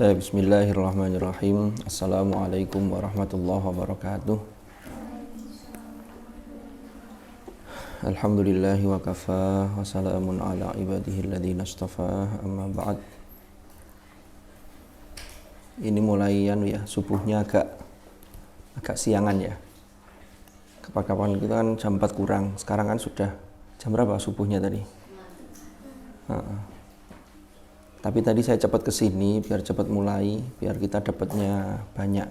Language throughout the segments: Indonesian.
Bismillahirrahmanirrahim. Assalamualaikum warahmatullahi wabarakatuh. Alhamdulillahi wa kafa wa salamun ala ibadihi alladhina istafa, amma ba'd. Ini mulai ya, subuhnya agak siangan ya. Kapan-kapan kita kan jam 4 kurang. Sekarang kan sudah jam berapa subuhnya tadi? Tapi tadi saya cepat kesini biar cepat mulai, biar kita dapatnya banyak.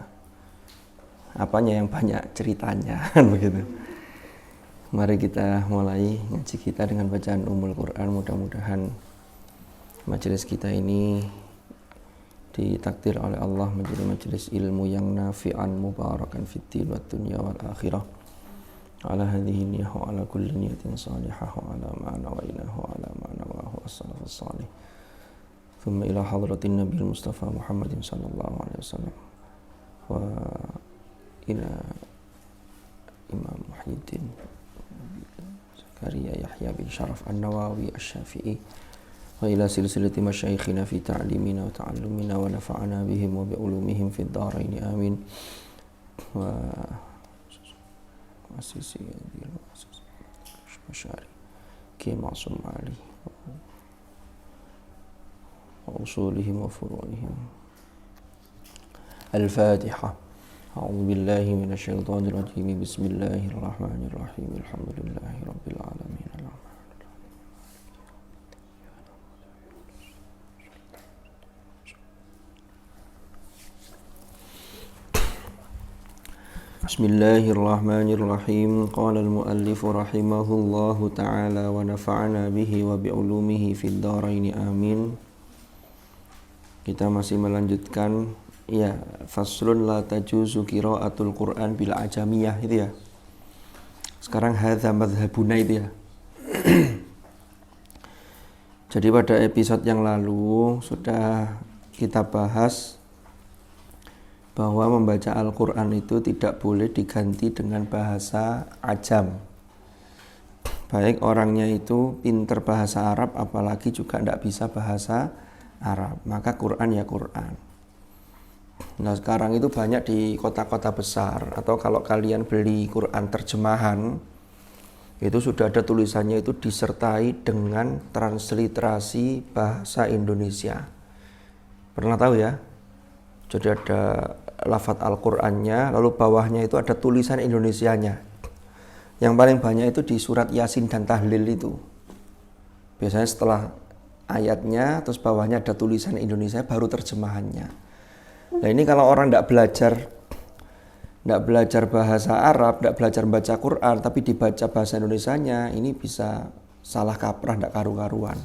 Apanya yang banyak? Ceritanya, begitu. Mari kita mulai ngaji kita dengan bacaan Ummul Quran. Mudah-mudahan majelis kita ini ditakdir oleh Allah menjadi majelis ilmu yang nafi'an mubarakan fid din wad dunya wal akhirah. Ala hadhihi niyyah wa ala kulli niyatin salihah wa ala ma nawaynahu wa ala ma nawahu as-salafus salih. Thumma ila hadratin Nabi Mustafa Muhammadin sallallahu alaihi wasallam wa ila Imam Muhyiddin Zakaria Yahya bin Sharaf An-Nawawi Asy-Syafi'i wa ila silsilati masyayikhina fi ta'limina wa ta'allumina wa nafa'ana bihim wa bi'ulumihim fid dharain amin. Wa asisi masyari Ki Ma'sum Ali وأصولهم وفروعهم. الفاتحة. أعوذ بالله من الشيطان الرجيم. بسم الله الرحمن الرحيم. الحمد لله رب العالمين. بسم الله الرحمن الرحيم. قال المؤلف رحمه الله تعالى ونفعنا به وبعلومه في الدارين آمين. Kita masih melanjutkan ya, faslun la tajuzu qiraatul Qur'an bil ajamiyah itu ya. Sekarang hadza madhhabuna itu ya. Jadi pada episode yang lalu sudah kita bahas bahwa membaca Al-Qur'an itu tidak boleh diganti dengan bahasa ajam. Baik orangnya itu pinter bahasa Arab apalagi juga tidak bisa bahasa Arab, maka Quran ya Quran. Nah sekarang itu banyak di kota-kota besar, atau kalau kalian beli Quran terjemahan itu sudah ada tulisannya itu disertai dengan transliterasi bahasa Indonesia. Pernah tahu ya? Jadi ada lafadz Al-Qur'annya, lalu bawahnya itu ada tulisan Indonesianya. Yang paling banyak itu di surat Yasin dan Tahlil itu. Biasanya setelah ayatnya, terus bawahnya ada tulisan Indonesia, baru terjemahannya. Nah ini kalau orang tidak belajar bahasa Arab, tidak belajar baca Quran, tapi dibaca bahasa Indonesianya, ini bisa salah kaprah, tidak karu-karuan.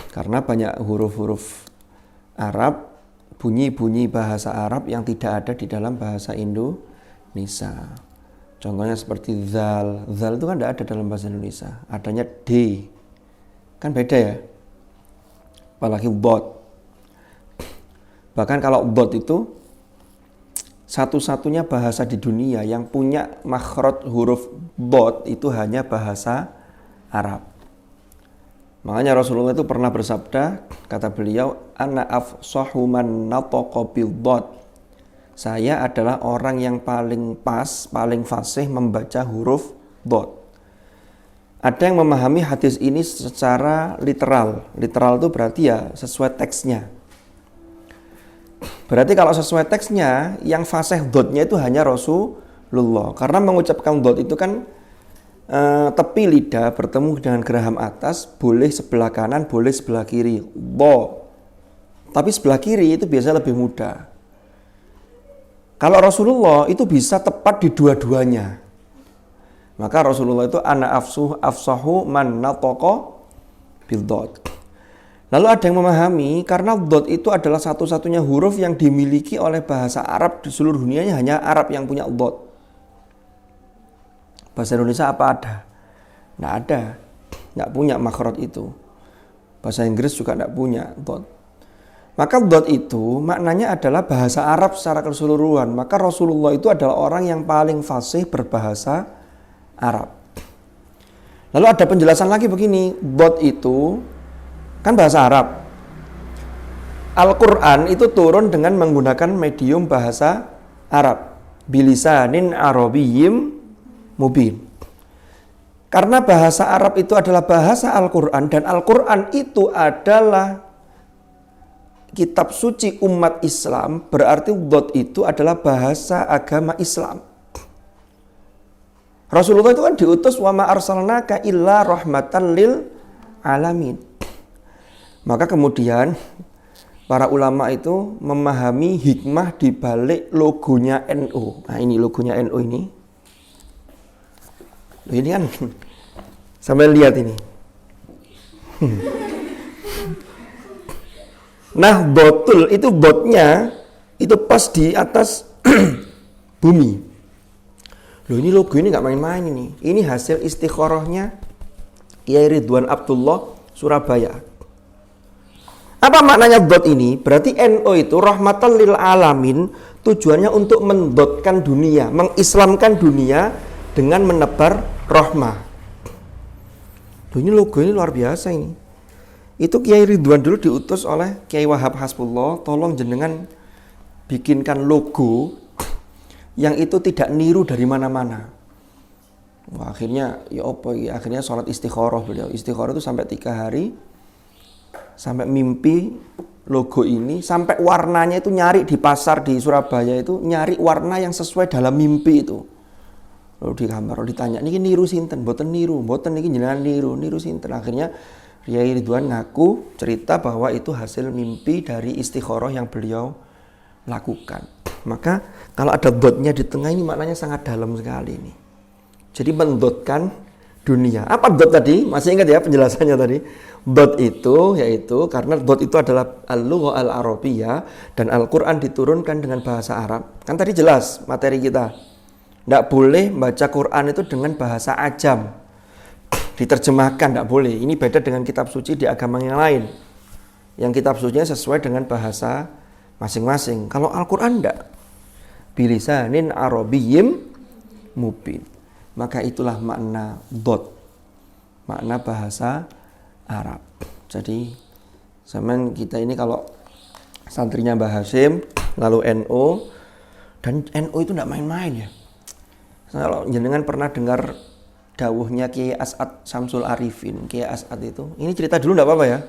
Karena banyak huruf-huruf Arab, bunyi-bunyi bahasa Arab yang tidak ada di dalam bahasa Indonesia. Contohnya seperti zal. Zal itu kan tidak ada dalam bahasa Indonesia. Adanya D. Kan beda ya, apalagi dot. Bahkan kalau dot itu satu-satunya bahasa di dunia yang punya makhraj huruf dot itu hanya bahasa Arab. Makanya Rasulullah itu pernah bersabda, kata beliau, ana afsahu man nataqa bil dot. Saya adalah orang yang paling pas, paling fasih membaca huruf dot. Ada yang memahami hadis ini secara literal. Literal itu berarti ya sesuai teksnya. Berarti kalau sesuai teksnya, yang fasih dotnya itu hanya Rasulullah. Karena mengucapkan dot itu kan tepi lidah bertemu dengan geraham atas, boleh sebelah kanan, boleh sebelah kiri. Bo. Tapi sebelah kiri itu biasanya lebih mudah. Kalau Rasulullah itu bisa tepat di dua-duanya. Maka Rasulullah itu ana afsahu man nataqa bil dot. Lalu ada yang memahami karena dot itu adalah satu-satunya huruf yang dimiliki oleh bahasa Arab di seluruh dunianya, hanya Arab yang punya dot. Bahasa Indonesia apa ada? Tidak ada. Tidak punya makhraj itu. Bahasa Inggris juga tidak punya dot. Maka dot itu maknanya adalah bahasa Arab secara keseluruhan. Maka Rasulullah itu adalah orang yang paling fasih berbahasa Arab. Lalu ada penjelasan lagi begini, dot itu kan bahasa Arab. Al-Quran itu turun dengan menggunakan medium bahasa Arab. Bilisanin Arabiyyim mubin. Karena bahasa Arab itu adalah bahasa Al-Quran dan Al-Quran itu adalah kitab suci umat Islam, berarti dot itu adalah bahasa agama Islam. Rasulullah itu kan diutus wa ma arsalnaka illa rahmatan lil alamin. Maka kemudian para ulama itu memahami hikmah di balik logonya NU. Nah, ini logonya NU ini. Ini kan sampai lihat ini. Nah, botul itu botnya itu pas di atas bumi. Loh, ini logo ini nggak main-main ini. Ini hasil istikharahnya Kiai Ridwan Abdullah Surabaya. Apa maknanya dot ini? Berarti NO itu rahmatan lil alamin, tujuannya untuk mendotkan dunia, mengislamkan dunia dengan menebar rahmah. Loh, ini logo ini luar biasa ini. Itu Kiai Ridwan dulu diutus oleh Kiai Wahab Hasbullah, tolong jenengan bikinkan logo yang itu tidak niru dari mana-mana. Wah, akhirnya ya apa ya? Akhirnya sholat istikharah beliau. Istikharah itu sampai 3 hari, sampai mimpi logo ini, sampai warnanya itu nyari di pasar di Surabaya itu, nyari warna yang sesuai dalam mimpi itu. Lalu di kamar, lalu ditanya, ini niru sinten? Mboten niru, mboten ini jenengan niru sinten. Akhirnya Kiai Ridwan ngaku cerita bahwa itu hasil mimpi dari istikharah yang beliau lakukan. Maka kalau ada dotnya di tengah ini maknanya sangat dalam sekali ini. Jadi mendotkan dunia. Apa dot tadi? Masih ingat ya penjelasannya tadi? Dot itu yaitu karena dot itu adalah al-lughah al-arabiyyah dan Al-Quran diturunkan dengan bahasa Arab. Kan tadi jelas materi kita. Tidak boleh baca Quran itu dengan bahasa ajam. Diterjemahkan tidak boleh. Ini beda dengan kitab suci di agama yang lain. Yang kitab sucinya sesuai dengan bahasa masing-masing. Kalau Al-Quran tidak. Bilisanin Arabiyyim mubin. Maka itulah makna dot. Makna bahasa Arab. Jadi zaman kita ini kalau santrinya Mbah Hasyim, lalu NU, dan NU itu tidak main-main ya. Kalau jenengan pernah dengar dawuhnya Kiai As'ad Syamsul Arifin, Kiai As'ad itu, ini cerita dulu tidak apa-apa ya,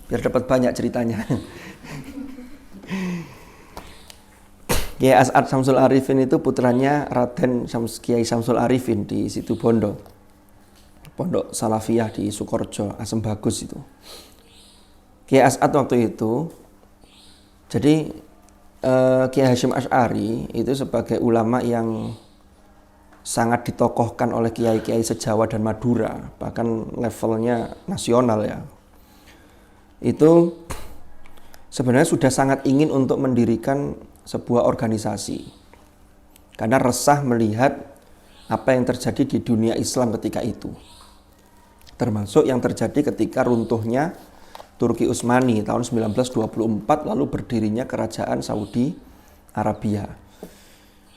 biar dapat banyak ceritanya. Kiai As'ad Syamsul Arifin itu putranya Raden Kiai Syamsul Arifin di situ Pondok Salafiyah di Sukorejo, Asem Bagus itu. Kiai As'ad waktu itu, jadi Kiai Hasyim Asy'ari itu sebagai ulama yang sangat ditokohkan oleh kiai-kiai se-Jawa dan Madura, bahkan levelnya nasional ya. Itu sebenarnya sudah sangat ingin untuk mendirikan sebuah organisasi. Karena resah melihat apa yang terjadi di dunia Islam ketika itu. Termasuk yang terjadi ketika runtuhnya Turki Utsmani tahun 1924 lalu berdirinya kerajaan Saudi Arabia.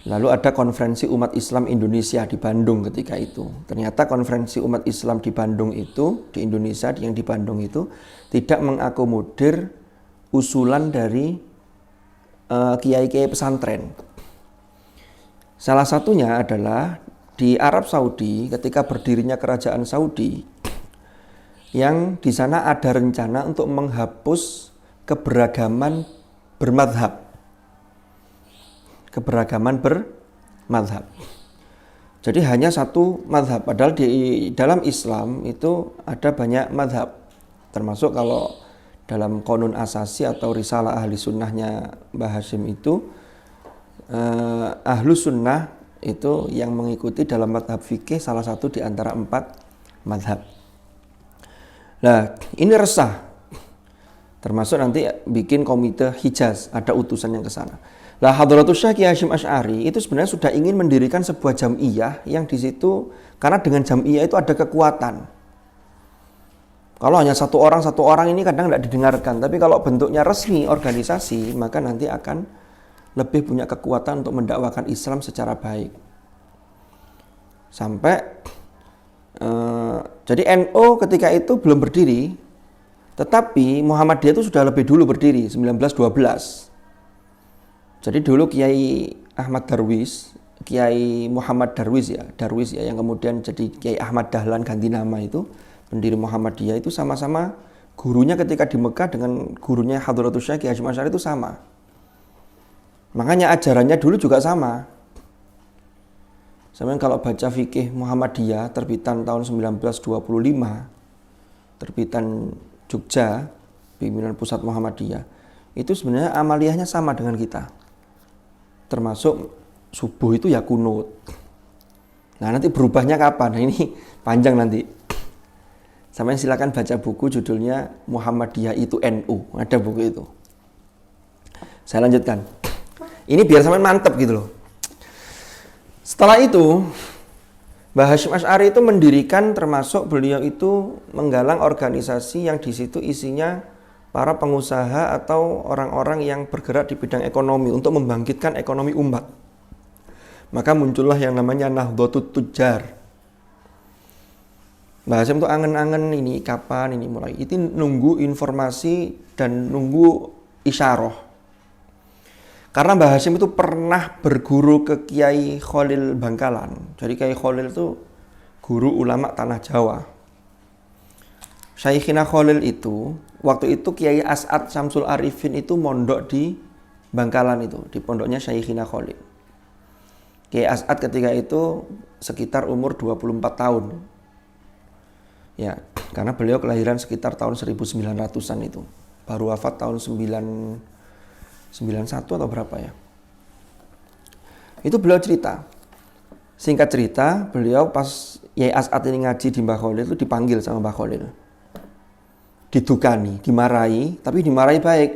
Lalu ada konferensi umat Islam Indonesia di Bandung ketika itu. Ternyata konferensi umat Islam di Bandung itu, di Indonesia yang di Bandung itu tidak mengakomodir usulan dari kiai-kiai pesantren. Salah satunya adalah di Arab Saudi ketika berdirinya kerajaan Saudi, yang di sana ada rencana untuk menghapus keberagaman bermadhab. Keberagaman bermadhab. Jadi hanya satu madhab. Padahal di dalam Islam itu ada banyak madhab. Termasuk kalau dalam Qanun Asasi atau Risalah Ahli Sunnahnya Mbah Hasyim itu, Ahlu Sunnah itu yang mengikuti dalam madhab fikih salah satu di antara 4 madhab. Nah, ini resah. Termasuk nanti bikin komite Hijaz, ada utusan yang ke sana. Lah Hadratus Syekh Kiai Hasyim Asy'ari itu sebenarnya sudah ingin mendirikan sebuah jam'iyah yang di situ, karena dengan jam'iyah itu ada kekuatan. Kalau hanya satu orang ini kadang tidak didengarkan, tapi kalau bentuknya resmi organisasi maka nanti akan lebih punya kekuatan untuk mendakwakan Islam secara baik. Sampai jadi NU ketika itu belum berdiri, Tetapi Muhammadiyah itu sudah lebih dulu berdiri, 1912. Jadi dulu Kiai Ahmad Darwis, Kiai Muhammad Darwis ya, yang kemudian jadi Kiai Ahmad Dahlan ganti nama itu, pendiri Muhammadiyah itu sama-sama gurunya ketika di Mekah dengan gurunya Hadratus Syekh Kiai Hasyim Asy'ari itu sama. Makanya ajarannya dulu juga sama. Sampai kalau baca fikih Muhammadiyah terbitan tahun 1925, terbitan Jogja, pimpinan pusat Muhammadiyah, itu sebenarnya amaliyahnya sama dengan kita. Termasuk subuh itu ya kunut. Nah nanti berubahnya kapan? Nah, ini panjang nanti. Sampai silakan baca buku judulnya Muhammadiyah itu NU. Ada buku itu. Saya lanjutkan. Ini biar sampai mantep gitu loh. Setelah itu Mbah Hasyim Asy'ari itu mendirikan, termasuk beliau itu menggalang organisasi yang di situ isinya para pengusaha atau orang-orang yang bergerak di bidang ekonomi untuk membangkitkan ekonomi umat. Maka muncullah yang namanya Nahdlatul Tujjar. Mbah Hasyim itu angen-angen ini kapan ini mulai. Itu nunggu informasi dan nunggu isyarah. Karena Mbah Hasyim itu pernah berguru ke Kiai Khalil Bangkalan. Jadi Kiai Khalil itu guru ulama tanah Jawa. Syekhina Khalil itu, waktu itu Kiai As'ad Syamsul Arifin itu mondok di Bangkalan itu, di pondoknya Syekhina Khalil. Kiai As'ad ketika itu sekitar umur 24 tahun. Ya, karena beliau kelahiran sekitar tahun 1900-an itu. Baru wafat tahun 91 atau berapa ya. Itu beliau cerita. Singkat cerita, beliau pas Kiai As'ad ini ngaji di Mbah Khalil itu dipanggil sama Mbah Khalil. Didukani, dimarahi, tapi dimarahi baik.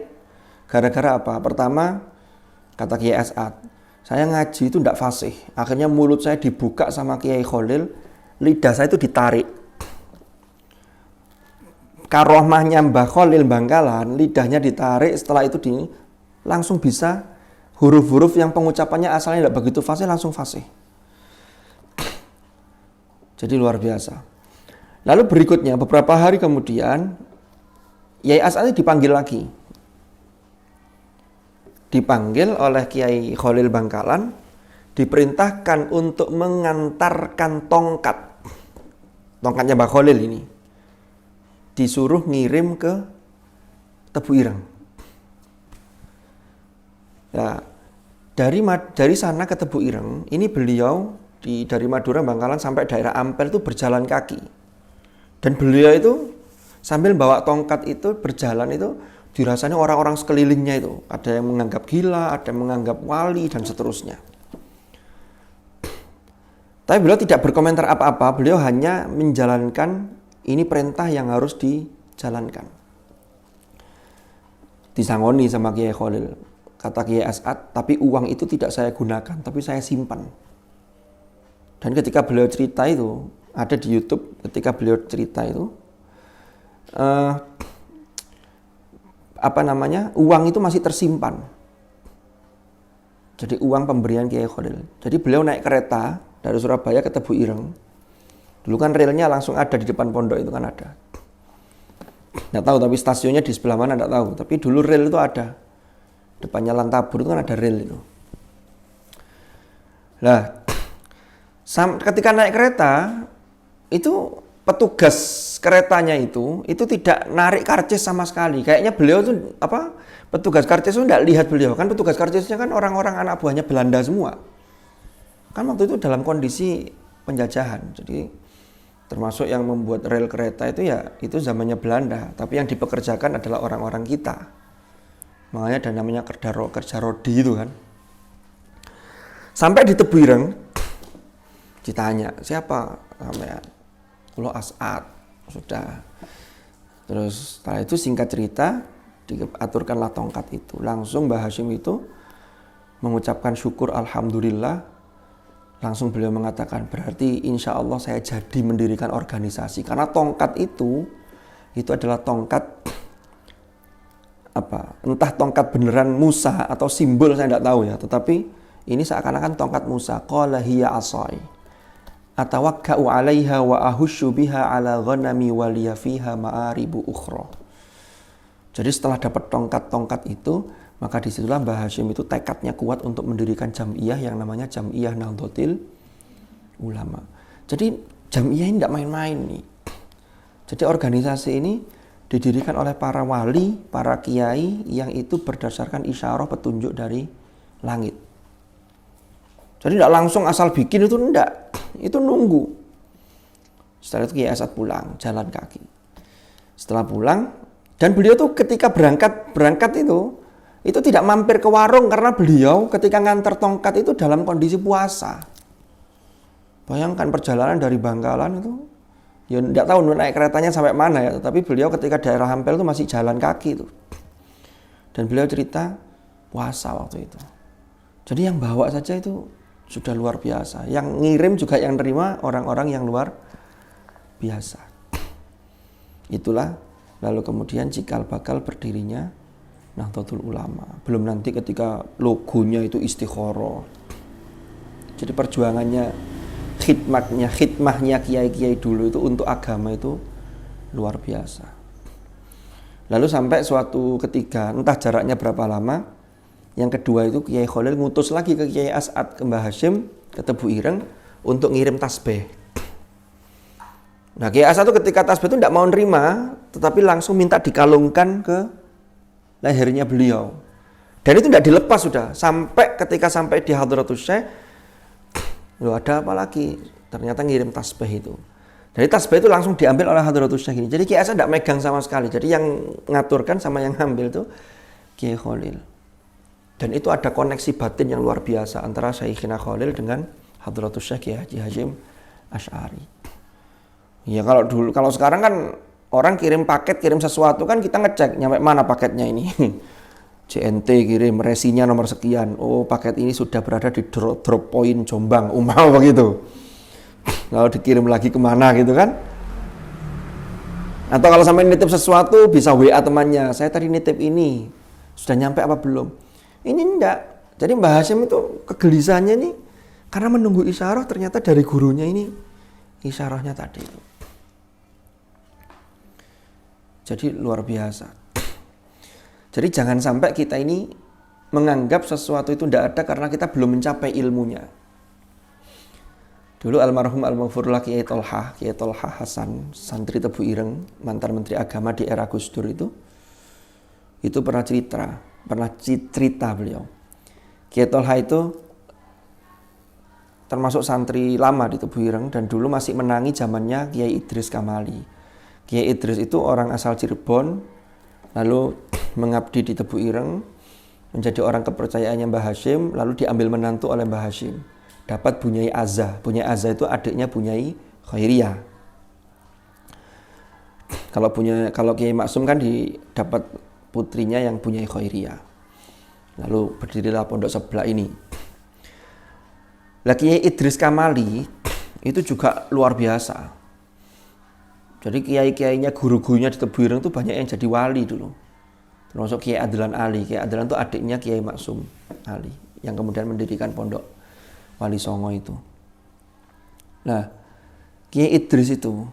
Gara-gara apa? Pertama, kata Kiai As'ad, saya ngaji itu tidak fasih. Akhirnya mulut saya dibuka sama Kiai Khalil, lidah saya itu ditarik. Karomahnya Mbah Khalil Bangkalan, lidahnya ditarik, setelah itu langsung bisa huruf-huruf yang pengucapannya asalnya tidak begitu fasih, langsung fasih. Jadi luar biasa. Lalu berikutnya, beberapa hari kemudian, Kiai As'ad dipanggil lagi. Dipanggil oleh Kiai Khalil Bangkalan, diperintahkan untuk mengantarkan tongkat. Tongkatnya Mbah Khalil ini. Disuruh ngirim ke Tebu Ireng. Nah, dari sana ke Tebu Ireng, ini beliau dari Madura Bangkalan sampai daerah Ampel itu berjalan kaki. Dan beliau itu sambil bawa tongkat itu berjalan itu dirasanya orang-orang sekelilingnya itu. Ada yang menganggap gila, ada yang menganggap wali, dan seterusnya. Tapi beliau tidak berkomentar apa-apa, beliau hanya menjalankan ini perintah yang harus dijalankan. Disangoni sama Kiai Khalil. Kata Kiai As'ad, tapi uang itu tidak saya gunakan, tapi saya simpan. Dan ketika beliau cerita itu, ada di YouTube, ketika beliau cerita itu, uang itu masih tersimpan. Jadi uang pemberian Kiai Khalil. Jadi beliau naik kereta dari Surabaya ke Tebu Ireng. Dulu kan relnya langsung ada di depan pondok itu kan ada. Nggak tahu tapi stasiunnya di sebelah mana nggak tahu. Tapi dulu rel itu ada. Depannya Lantabur itu kan ada rel itu. Nah, ketika naik kereta itu petugas keretanya itu tidak narik karcis sama sekali. Kayaknya beliau tuh petugas karcis itu tidak lihat beliau. Kan petugas karcisnya kan orang-orang anak buahnya Belanda semua. Kan waktu itu dalam kondisi penjajahan. Jadi termasuk yang membuat rel kereta itu ya itu zamannya Belanda, tapi yang dipekerjakan adalah orang-orang kita. Makanya ada namanya kerja rodi itu kan. Sampai di Tebu Ireng ditanya, siapa namanya? Kulo As'ad. Sudah. Terus setelah itu singkat cerita diaturkanlah tongkat itu. Langsung Mbah Hasyim itu mengucapkan syukur alhamdulillah. Langsung beliau mengatakan, berarti insya Allah saya jadi mendirikan organisasi. Karena tongkat itu adalah tongkat entah tongkat beneran Musa atau simbol saya tidak tahu ya. Tetapi ini seakan-akan tongkat Musa. Qala hiya asai atawakka'u 'alaiha wa ahusyu biha 'ala ghanami wa liya fiha ma'aribu ukhra. Jadi setelah dapat tongkat-tongkat itu, maka disitulah Mbah Hashim itu tekadnya kuat untuk mendirikan Jam'iyah yang namanya Jam'iyah Nahdlatul Ulama. Jadi Jam'iyah ini tidak main-main nih. Jadi organisasi ini didirikan oleh para wali, para kiai yang itu berdasarkan isyarah petunjuk dari langit. Jadi tidak langsung asal bikin itu enggak. Itu nunggu. Setelah itu Kiai Asad pulang, jalan kaki. Setelah pulang, dan beliau tuh ketika berangkat itu tidak mampir ke warung karena beliau ketika nganter tongkat itu dalam kondisi puasa. Bayangkan perjalanan dari Bangkalan itu, ya tidak tahu naik keretanya sampai mana ya, tapi beliau ketika daerah Ampel itu masih jalan kaki itu. Dan beliau cerita puasa waktu itu. Jadi yang bawa saja itu sudah luar biasa. Yang ngirim juga yang terima orang-orang yang luar biasa. Itulah lalu kemudian cikal bakal berdirinya Nahdlatul Ulama. Belum nanti ketika logonya itu istikharah. Jadi perjuangannya, khidmahnya kiai-kiai dulu itu untuk agama itu luar biasa. Lalu sampai suatu ketika, entah jaraknya berapa lama, yang kedua itu Kiai Khalil ngutus lagi ke Kiai As'ad, ke Mbah Hashim, ke Tebu Ireng untuk ngirim tasbih. Nah Kiai As'ad itu ketika tasbih itu tidak mau nerima, tetapi langsung minta dikalungkan ke lehernya beliau. Dan itu tidak dilepas sudah, sampai ketika sampai di Hadratus Syekh, loh ada apa lagi? Ternyata ngirim tasbih itu. Jadi tasbih itu langsung diambil oleh Hadratus Syekh ini. Jadi Kiai As'ad tidak megang sama sekali. Jadi yang ngaturkan sama yang ngambil itu Kiai Khalil. Dan itu ada koneksi batin yang luar biasa antara Syekhina Khalil dengan Hadratus Syekh Kiai Haji Hasyim Asy'ari. Ya kalau sekarang kan orang kirim paket, kirim sesuatu kan kita ngecek nyampe mana paketnya ini. CNT kirim resinya nomor sekian. Oh, paket ini sudah berada di drop point Jombang, umpama begitu. Lalu dikirim lagi kemana gitu kan? Atau kalau sampai nitip sesuatu bisa WA temannya. Saya tadi nitip ini. Sudah nyampe apa belum? Ini enggak. Jadi Mbah Hashim itu kegelisahannya nih karena menunggu isyarah, ternyata dari gurunya ini isyarahnya tadi itu. Jadi luar biasa. Jadi jangan sampai kita ini menganggap sesuatu itu tidak ada karena kita belum mencapai ilmunya. Dulu almarhum al-maghfurullah Kiai Tolha Hasan, santri Tebu Ireng, mantan Menteri Agama di era Gus Dur itu pernah cerita beliau. Kiai Tolha itu termasuk santri lama di Tebu Ireng dan dulu masih menangi zamannya Kiai Idris Kamali. Kiai Idris itu orang asal Cirebon, lalu mengabdi di Tebu Ireng, menjadi orang kepercayaannya Mbah Hashim, lalu diambil menantu oleh Mbah Hashim. Dapat Bunyai Azza. Bunyai Azza itu adiknya Bunyai Khairiyah. Kalau Kiai Maksum kan dapat putrinya yang Bunyai Khairiyah. Lalu berdirilah pondok sebelah ini. Lah Kiai Idris Kamali itu juga luar biasa. Jadi kiai-kiainya, guru-gurunya di Tebu Ireng itu banyak yang jadi wali dulu. Termasuk Kiai Adlan Ali. Kiai Adlan itu adiknya Kiai Maksum Ali yang kemudian mendirikan pondok Wali Songo itu. Nah, Kiai Idris itu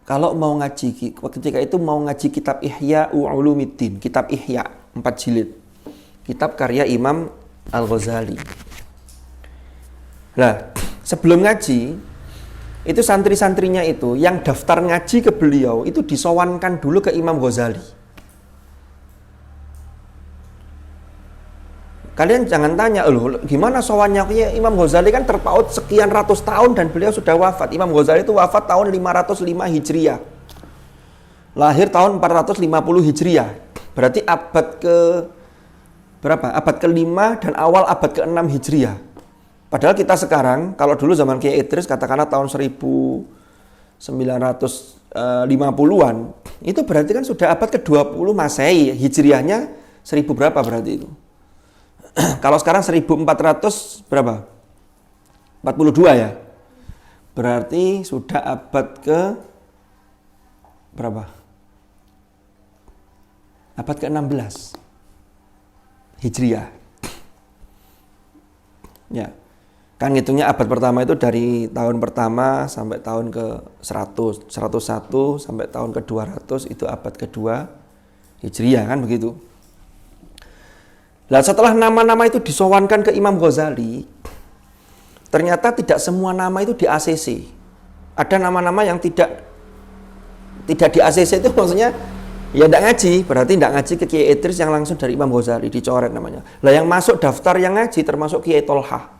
kalau mau ngaji, ketika itu mau ngaji kitab Ihya Ulumuddin, kitab Ihya 4 jilid. Kitab karya Imam Al-Ghazali. Nah, sebelum ngaji, itu santri-santrinya itu yang daftar ngaji ke beliau itu disowankan dulu ke Imam Ghazali. Kalian jangan tanya, loh gimana sowannya Imam Ghazali kan terpaut sekian ratus tahun dan beliau sudah wafat. Imam Ghazali itu wafat tahun 505 Hijriah. Lahir tahun 450 Hijriah. Berarti abad ke berapa? Abad ke-5 dan awal abad ke-6 Hijriah. Padahal kita sekarang, kalau dulu zaman Kiai Idris katakanlah tahun 1950-an, itu berarti kan sudah abad ke-20 Masehi, Hijriahnya 1000 berapa berarti itu? Kalau sekarang 1400 berapa? 42 ya? Berarti sudah abad ke berapa? Abad ke-16 Hijriah. Ya. Kan ngitungnya abad pertama itu dari tahun pertama sampai tahun ke 100, 101 sampai tahun ke 200 itu abad kedua Hijriyah kan begitu. Nah, setelah nama-nama itu disowankan ke Imam Ghazali, ternyata tidak semua nama itu di ACC. Ada nama-nama yang tidak di ACC, itu maksudnya ya tidak ngaji, berarti tidak ngaji ke Kiai Idris yang langsung dari Imam Ghazali, dicoret namanya. Lah yang masuk daftar yang ngaji termasuk Kiai Tolha.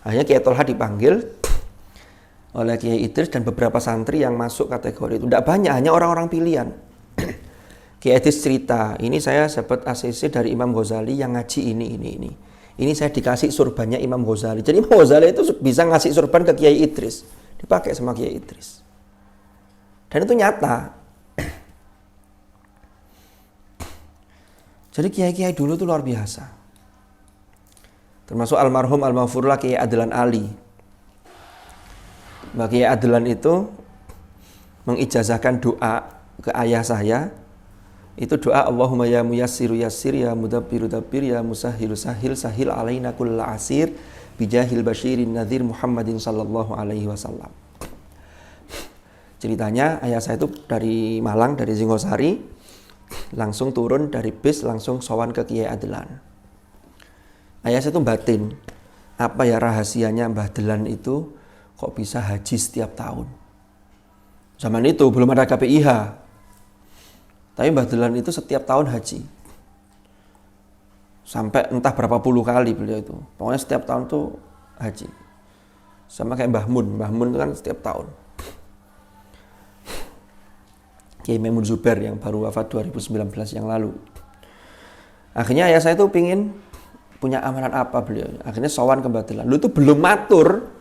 Akhirnya Kiai Tolha dipanggil oleh Kiai Idris dan beberapa santri yang masuk kategori itu. Tidak banyak, hanya orang-orang pilihan. Kiai Idris cerita, ini saya dapat ACC dari Imam Ghazali yang ngaji ini. Ini saya dikasih surbannya Imam Ghazali. Jadi Imam Ghazali itu bisa ngasih surban ke Kiai Idris, dipakai sama Kiai Idris. Dan itu nyata. Jadi kiai-kiai dulu itu luar biasa. Termasuk almarhum al-maghfurullah Kiai Adlan Ali. Mbak Kiai Adlan itu mengijazahkan doa ke ayah saya. Itu doa Allahumma ya muyassiru yassir, ya mudabbiru dabbir, ya musahhilu sahil, sahil alaina kulla asir, bijahil basyirin nadhir Muhammadin sallallahu alaihi wasallam. Ceritanya ayah saya itu dari Malang, dari Singosari, langsung turun dari bis, langsung sowan ke Kiai Adlan. Ayah saya itu batin, apa ya rahasianya Mbah Adlan itu kok bisa haji setiap tahun. Zaman itu belum ada KPIH. Tapi Mbah Adlan itu setiap tahun haji. Sampai entah berapa puluh kali beliau itu. Pokoknya setiap tahun tuh haji. Sama kayak Mbah Mun. Mbah Mun itu kan setiap tahun. Kiai Maimun Zubair yang baru wafat 2019 yang lalu. Akhirnya ayah saya tuh pingin punya amanat apa beliau. Akhirnya sowan ke Mbah Adlan. Lu tuh belum matur,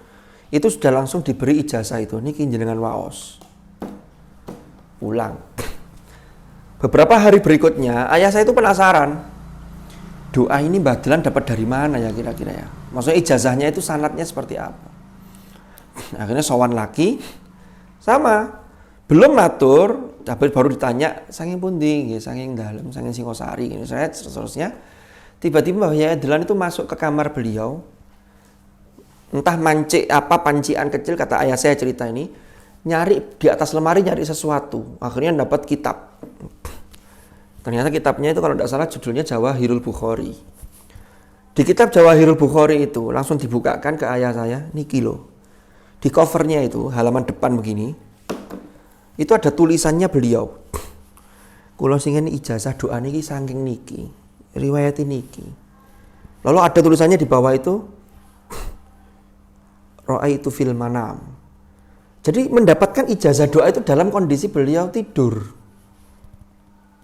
itu sudah langsung diberi ijazah itu. Niki jenengan waos. Pulang. Beberapa hari berikutnya, ayah saya itu penasaran. Doa ini Mbah Adlan dapat dari mana ya kira-kira ya? Maksudnya ijazahnya itu sanadnya seperti apa? Akhirnya sowan lagi, sama. Belum matur, tapi baru ditanya, saking pundi, saking dalem, saking Singosari, saya seterusnya. Tiba-tiba Mbah Adlan itu masuk ke kamar beliau. Entah pancian kecil, kata ayah saya cerita ini. Nyari di atas lemari, nyari sesuatu. Akhirnya dapat kitab. Ternyata kitabnya itu kalau tidak salah judulnya Jawahirul Bukhari. Di kitab Jawahirul Bukhari itu langsung dibukakan ke ayah saya, niki loh. Di covernya itu halaman depan begini, itu ada tulisannya beliau. Kula singen ijazah doa niki saking niki, riwayat niki. Lalu ada tulisannya di bawah itu, Ra'aitu fil manam. Jadi mendapatkan ijazah doa itu dalam kondisi beliau tidur.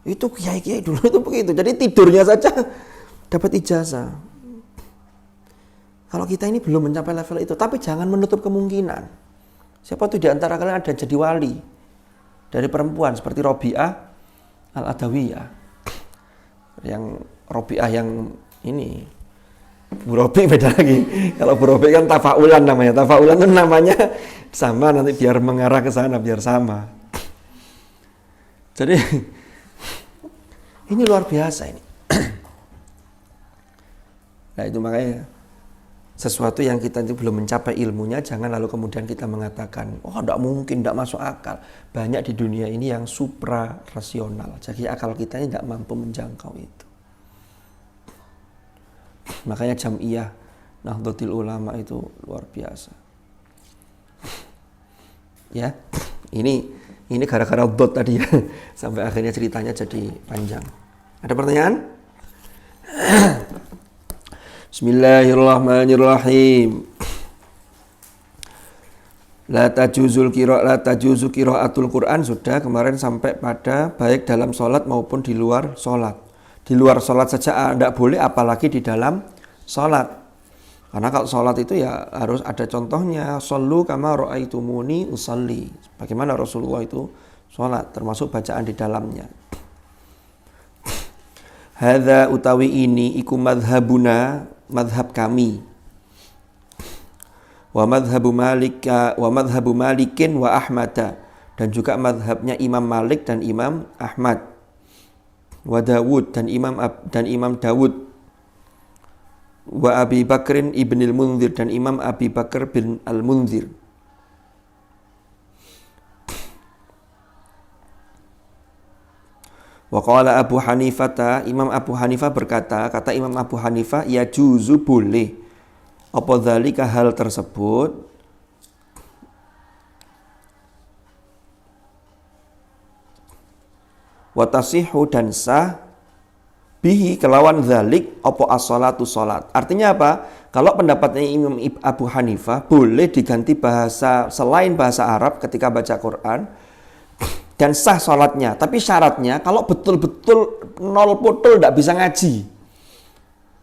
Itu kiai-kiai dulu itu begitu. Jadi tidurnya saja dapat ijazah. Kalau kita ini belum mencapai level itu, tapi jangan menutup kemungkinan. Siapa tuh di antara kalian ada jadi wali dari perempuan seperti Robi'ah Al-Adawiyah. Yang Robi'ah yang ini Bu Robi beda lagi. Kalau Bu Robi kan tafaulan namanya. Tafaulan itu namanya sama, nanti biar mengarah ke sana biar sama. Jadi ini luar biasa ini. Nah itu makanya sesuatu yang kita itu belum mencapai ilmunya, jangan lalu kemudian kita mengatakan, oh tidak mungkin, tidak masuk akal. Banyak di dunia ini yang supra rasional. Jadi akal kita ini tidak mampu menjangkau itu. Makanya Jam'iyah Nahdlatul Ulama itu luar biasa. Ya, ini gara-gara dot tadi ya, sampai akhirnya ceritanya jadi panjang. Ada pertanyaan? Bismillahirrahmanirrahim. La tajuzu qiraatul Quran sudah kemarin sampai pada baik dalam sholat maupun di luar sholat. Di luar sholat saja tidak boleh, apalagi di dalam sholat. Karena kalau sholat itu ya harus ada contohnya. Shollu kama ra'aitumuni usolli. Bagaimana Rasulullah itu sholat, termasuk bacaan di dalamnya. Hadza utawi ini iku madhabuna, madhab kami. Wa madhabu Malikin wa Ahmada, dan juga madhabnya Imam Malik dan Imam Ahmad. Wa Dawud dan Imam Dawud. Wa Abi Bakrin ibnil Munzir dan Imam Abi Bakar bin Al-Munzir. Wa qala Abu Hanifah, Imam Abu Hanifah berkata, kata Imam Abu Hanifah, ya juzu boleh. Apa dzalika hal tersebut? Wa tasihu dan sah bihi kelawan dzalik apa as-salatu salat. Artinya apa? Kalau pendapatnya Imam Abu Hanifah boleh diganti bahasa selain bahasa Arab ketika baca Quran dan sah sholatnya. Tapi syaratnya kalau betul-betul nol putul tidak bisa ngaji.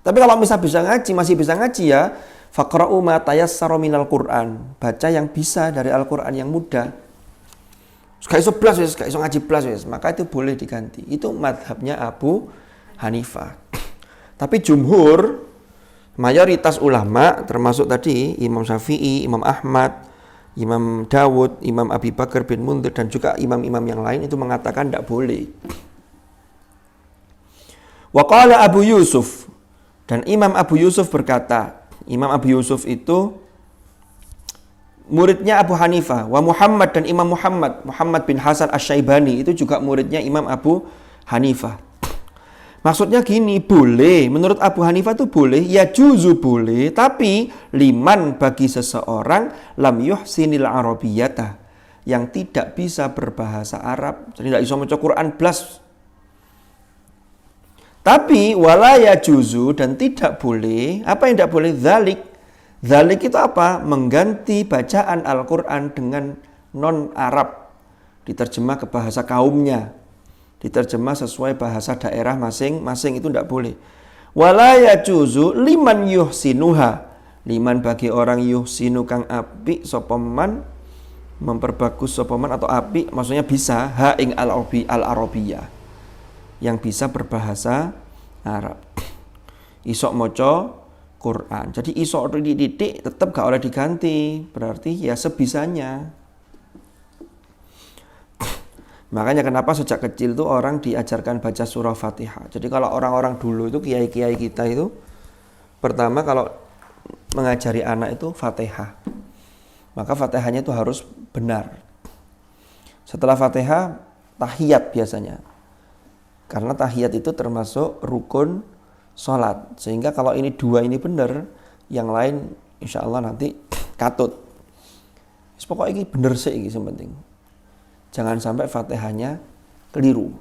Tapi kalau misal bisa ngaji, masih bisa ngaji ya, faqra'u ma tayassara minal Qur'an. Baca yang bisa dari Al-Qur'an yang mudah. Gak iso blas wis, gak iso ngaji blas wis, maka itu boleh diganti. Itu madhabnya Abu Hanifah. Tapi jumhur, mayoritas ulama termasuk tadi Imam Syafi'i, Imam Ahmad, Imam Dawud, Imam Abi Bakar bin Munzir dan juga imam-imam yang lain itu mengatakan tidak boleh. Wa qala Abu Yusuf, dan Imam Abu Yusuf berkata, Imam Abu Yusuf itu muridnya Abu Hanifah, wa Muhammad dan Imam Muhammad bin Hasan Asy-Syaibani itu juga muridnya Imam Abu Hanifah. Maksudnya gini, boleh, menurut Abu Hanifah itu boleh, ya juzu boleh, tapi liman bagi seseorang lam yuhsinil arabiyyata, yang tidak bisa berbahasa Arab, jadi tidak bisa membaca Quran blas. Tapi wala ya juzu dan tidak boleh, apa yang tidak boleh? Dzalik itu apa? Mengganti bacaan Al-Quran dengan non-Arab, diterjemah ke bahasa kaumnya, diterjemah sesuai bahasa daerah masing-masing, itu tidak boleh. Wala yajuzu liman yuhsinuha, liman bagi orang yuhsinu kang api sopoman, memperbagus sopoman atau api, maksudnya bisa ha ing al-arabiyah, yang bisa berbahasa Arab, isok moco Quran. Jadi isok dididik tetap gak oleh diganti, berarti ya sebisanya. Makanya kenapa sejak kecil tuh orang diajarkan baca surah Fatihah. Jadi kalau orang-orang dulu itu, kiai-kiai kita itu, pertama kalau mengajari anak itu Fatihah, maka Fatihahnya itu harus benar. Setelah Fatihah, tahiyat biasanya. Karena tahiyat itu termasuk rukun sholat. Sehingga kalau ini dua ini benar, yang lain insya Allah nanti katut. Pokoknya ini benar sih, ini yang penting. Jangan sampai Fatihahnya keliru.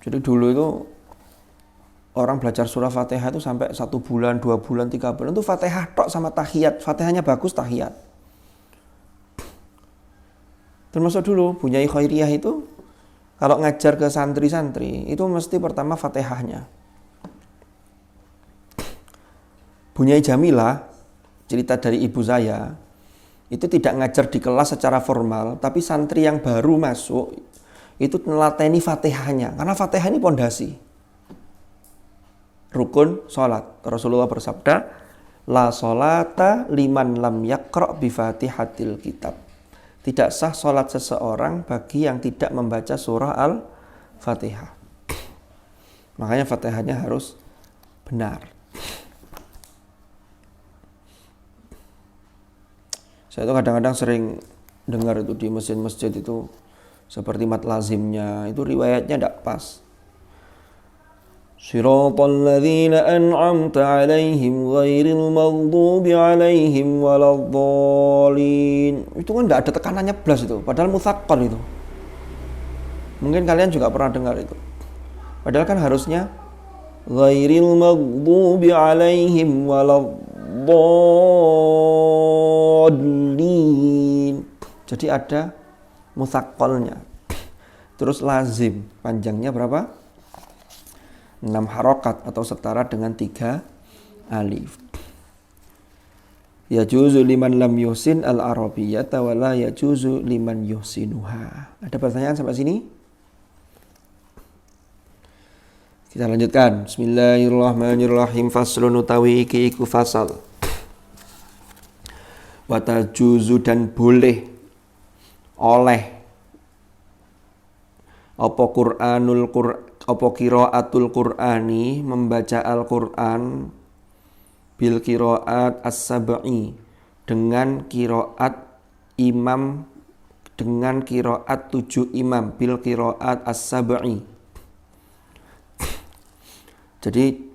Jadi dulu itu orang belajar surah Fatihah itu sampai 1 bulan, 2 bulan, 3 bulan itu Fatihah tok sama tahiyat. Fatihahnya bagus, tahiyat. Termasuk dulu Bunyai Khairiyah itu kalau ngajar ke santri-santri itu mesti pertama Fatihahnya. Bunyai Jamilah, cerita dari ibu saya, itu tidak ngajar di kelas secara formal, tapi santri yang baru masuk itu melateni Fatihahnya, karena Fatihah ini pondasi rukun sholat. Rasulullah bersabda, la sholata liman lam yaqra' bi fatihatil kitab. Tidak sah sholat seseorang bagi yang tidak membaca surah Al-Fatihah. Makanya Fatihahnya harus benar. Saya itu kadang-kadang sering dengar itu di masjid-masjid itu seperti mat lazimnya itu riwayatnya tidak pas. Shiratal ladzina an'amta 'alaihim ghairil maghdubi 'alaihim waladdallin. Itu kan tidak ada tekanannya blas itu, padahal mutsaqqal itu. Mungkin kalian juga pernah dengar itu. Padahal kan harusnya ghairil maghdubi 'alaihim waladdallin. Jadi ada mutsaqqalnya. Terus lazim, panjangnya berapa? 6 harokat atau setara dengan 3 alif. Yajuzu liman lam yuhsin al-arabiyyata wa la yajuzu liman yuhsinuha. Ada pertanyaan sampai sini? Kita lanjutkan. Bismillahirrahmanirrahim. Faslun utawi iki iku fasal. Wa tajuzu dan boleh oleh apa qiraatul Qur'ani, membaca Al-Qur'an bil qiraat as-sab'i, dengan qiraat imam dengan qiraat 7 imam bil qiraat as-sab'i. Jadi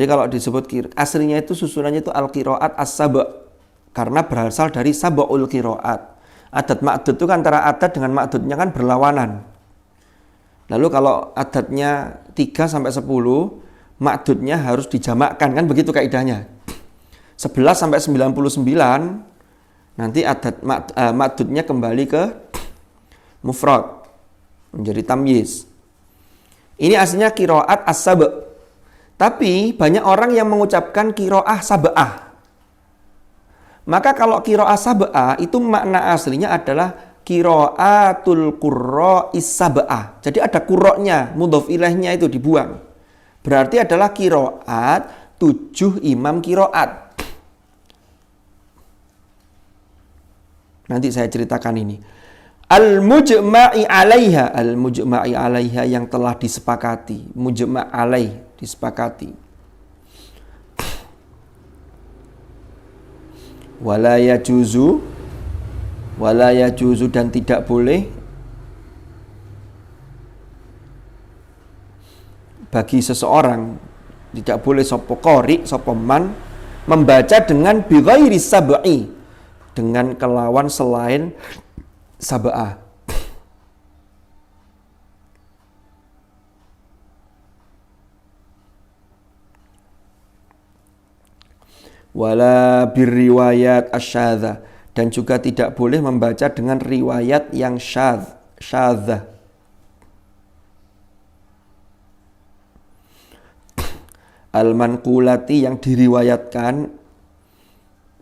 kalau disebut aslinya itu susunannya itu al-qiraat as-sab' karena berasal dari sab'ul qiraat. Adat ma'dud itu kan antara adat dengan ma'dudnya kan berlawanan. Lalu kalau adatnya 3 sampai 10, ma'dudnya harus dijamakkan, kan begitu kaidahnya. 11 sampai 99 nanti adat ma'dudnya kembali ke mufrad, menjadi tamyiz. Ini aslinya qiraat as-sab'. Tapi banyak orang yang mengucapkan qiraah sab'ah. Maka kalau qiraah sab'ah itu makna aslinya adalah qiraatul qurra'is sab'ah. Jadi ada qurra'nya, mudhof ilaihnya itu dibuang. Berarti adalah qiraat 7 imam qiraat. Nanti saya ceritakan ini. Al-mujma'i 'alaiha yang telah disepakati. Mujma' alaih, disepakati. Wala yajuzu dan tidak boleh bagi seseorang, tidak boleh sapa qari, sapa man membaca dengan bi ghairi sab'i, dengan kelawan selain sab'ah. Wala birriwayat asyadha, dan juga tidak boleh membaca dengan riwayat yang syadzah. Al-manqulati yang diriwayatkan,